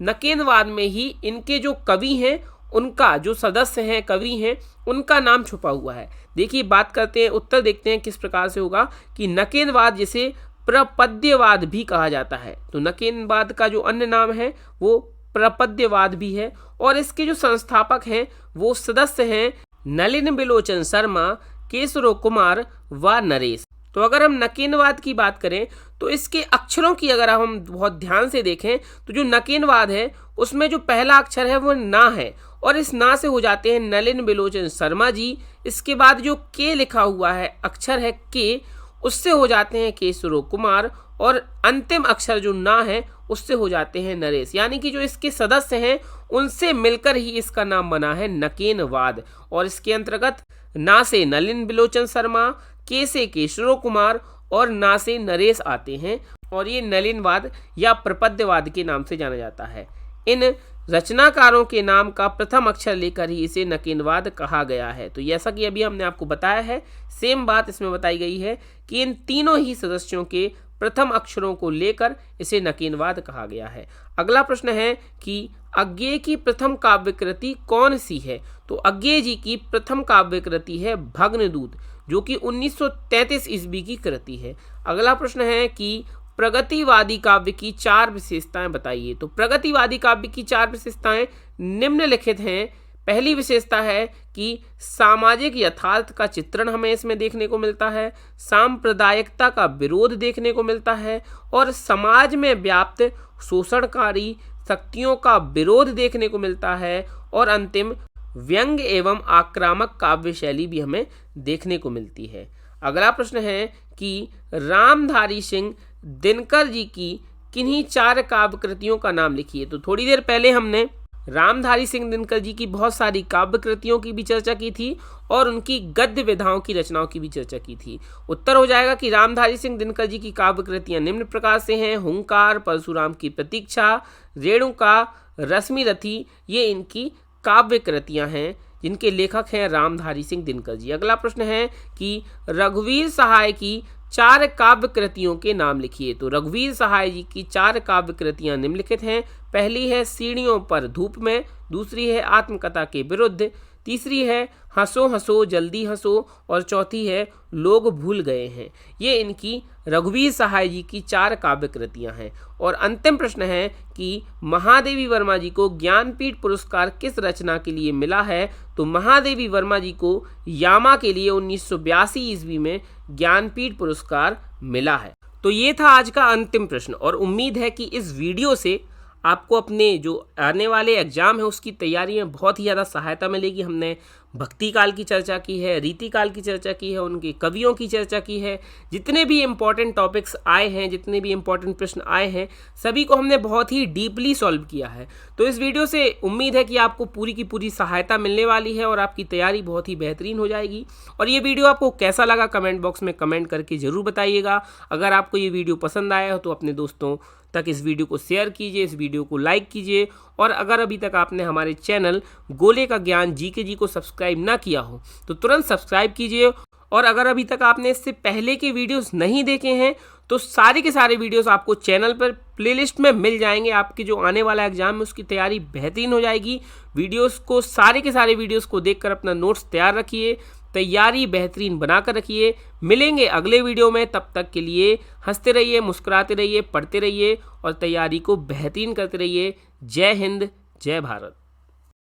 नकेनवाद में ही इनके जो कवि हैं, उनका जो सदस्य हैं, कवि हैं, उनका नाम छुपा हुआ है। देखिए बात करते हैं, उत्तर देखते हैं किस प्रकार से होगा कि नकेनवाद जिसे प्रपद्यवाद भी कहा जाता है। तो नकेनवाद का जो अन्य नाम है वो प्रपद्यवाद भी है और इसके जो संस्थापक हैं वो सदस्य हैं नलिन बिलोचन शर्मा, केशव कुमार व नरेश। तो अगर हम नकेनवाद की बात करें तो इसके अक्षरों की अगर हम बहुत ध्यान से देखें तो जो नकेनवाद है उसमें जो पहला अक्षर है वो ना है और इस ना से हो जाते हैं नलिन बिलोचन शर्मा जी। इसके बाद जो के लिखा हुआ है अक्षर है के, उससे हो जाते हैं केशव कुमार और अंतिम अक्षर जो ना है उससे हो जाते हैं नरेश। यानी कि जो इसके सदस्य हैं उनसे मिलकर ही इसका नाम बना है नकेनवाद। और इसके अंतर्गत ना से नलिन बिलोचन शर्मा, के से केशव कुमार और ना से नरेश आते हैं और ये नलिनवाद या प्रपद्यवाद के नाम से जाना जाता है। इन रचनाकारों के नाम का प्रथम अक्षर लेकर ही इसे नकेनवाद कहा गया है। तो जैसा कि अभी हमने आपको बताया है, सेम बात इसमें बताई गई है कि इन तीनों ही सदस्यों के प्रथम अक्षरों को लेकर इसे नकेनवाद कहा गया है। अगला प्रश्न है कि अज्ञेय की प्रथम काव्यकृति कौन सी है। तो अज्ञेय जी की प्रथम काव्यकृति है भग्नदूत, जो कि 1933 ईस्वी की कृति है। अगला प्रश्न है कि प्रगतिवादी काव्य की 4 विशेषताएं बताइए। तो प्रगतिवादी काव्य की 4 विशेषताएं निम्नलिखित हैं। पहली विशेषता है कि सामाजिक यथार्थ का चित्रण हमें इसमें देखने को मिलता है, सांप्रदायिकता का विरोध देखने को मिलता है और समाज में व्याप्त शोषणकारी शक्तियों का विरोध देखने को मिलता है और अंतिम व्यंग एवं आक्रामक काव्य शैली भी हमें देखने को मिलती है। अगला प्रश्न है कि रामधारी सिंह दिनकर जी की किन्हीं 4 काव्य कृतियों का नाम लिखिए। तो थोड़ी देर पहले हमने रामधारी सिंह दिनकर जी की बहुत सारी काव्य कृतियों की भी चर्चा की थी और उनकी गद्य विधाओं की रचनाओं की भी चर्चा की थी। उत्तर हो जाएगा कि रामधारी सिंह दिनकर जी की काव्य कृतियां निम्न प्रकार से हैं। हुंकार, परशुराम की प्रतीक्षा, रेणुका, रश्मिरथी, ये इनकी काव्य कृतियां हैं जिनके लेखक हैं रामधारी सिंह दिनकर जी। अगला प्रश्न है कि रघुवीर सहाय की 4 काव्य कृतियों के नाम लिखिए। तो रघुवीर सहाय जी की 4 काव्य कृतियां निम्नलिखित हैं। पहली है सीढ़ियों पर धूप में, दूसरी है आत्मकथा के विरुद्ध, तीसरी है हंसो हंसो जल्दी हंसो और चौथी है लोग भूल गए हैं। ये इनकी रघुवीर सहाय जी की 4 काव्य कृतियां हैं। और अंतिम प्रश्न है कि महादेवी वर्मा जी को ज्ञानपीठ पुरस्कार किस रचना के लिए मिला है। तो महादेवी वर्मा जी को यामा के लिए 1982 ईस्वी में ज्ञानपीठ पुरस्कार मिला है। तो ये था आज का अंतिम प्रश्न और उम्मीद है कि इस वीडियो से आपको अपने जो आने वाले एग्जाम है उसकी तैयारी में बहुत ही ज़्यादा सहायता मिलेगी। हमने भक्ति काल की चर्चा की है, रीति काल की चर्चा की है, उनके कवियों की चर्चा की है। जितने भी इम्पोर्टेंट टॉपिक्स आए हैं, जितने भी इम्पोर्टेंट प्रश्न आए हैं, सभी को हमने बहुत ही डीपली सॉल्व किया है। तो इस वीडियो से उम्मीद है कि आपको पूरी की पूरी सहायता मिलने वाली है और आपकी तैयारी बहुत ही बेहतरीन हो जाएगी। और ये वीडियो आपको कैसा लगा कमेंट बॉक्स में कमेंट करके ज़रूर बताइएगा। अगर आपको ये वीडियो पसंद आया हो तो अपने दोस्तों तक इस वीडियो को शेयर कीजिए, इस वीडियो को लाइक कीजिए। और अगर अभी तक आपने हमारे चैनल गोले का ज्ञान जीके जी को सब्सक्राइब ना किया हो तो तुरंत सब्सक्राइब कीजिए। और अगर अभी तक आपने इससे पहले के वीडियोस नहीं देखे हैं तो सारे के सारे वीडियोस आपको चैनल पर प्लेलिस्ट में मिल जाएंगे। आपके जो आने वाला एग्जाम है उसकी तैयारी बेहतरीन हो जाएगी। वीडियोस को सारे के सारे वीडियोस को देखकर अपना नोट्स तैयार रखिए तैयारी बेहतरीन बनाकर रखिए। मिलेंगे अगले वीडियो में, तब तक के लिए हंसते रहिए, मुस्कुराते रहिए, पढ़ते रहिए और तैयारी को बेहतरीन करते रहिए। जय हिंद, जय भारत।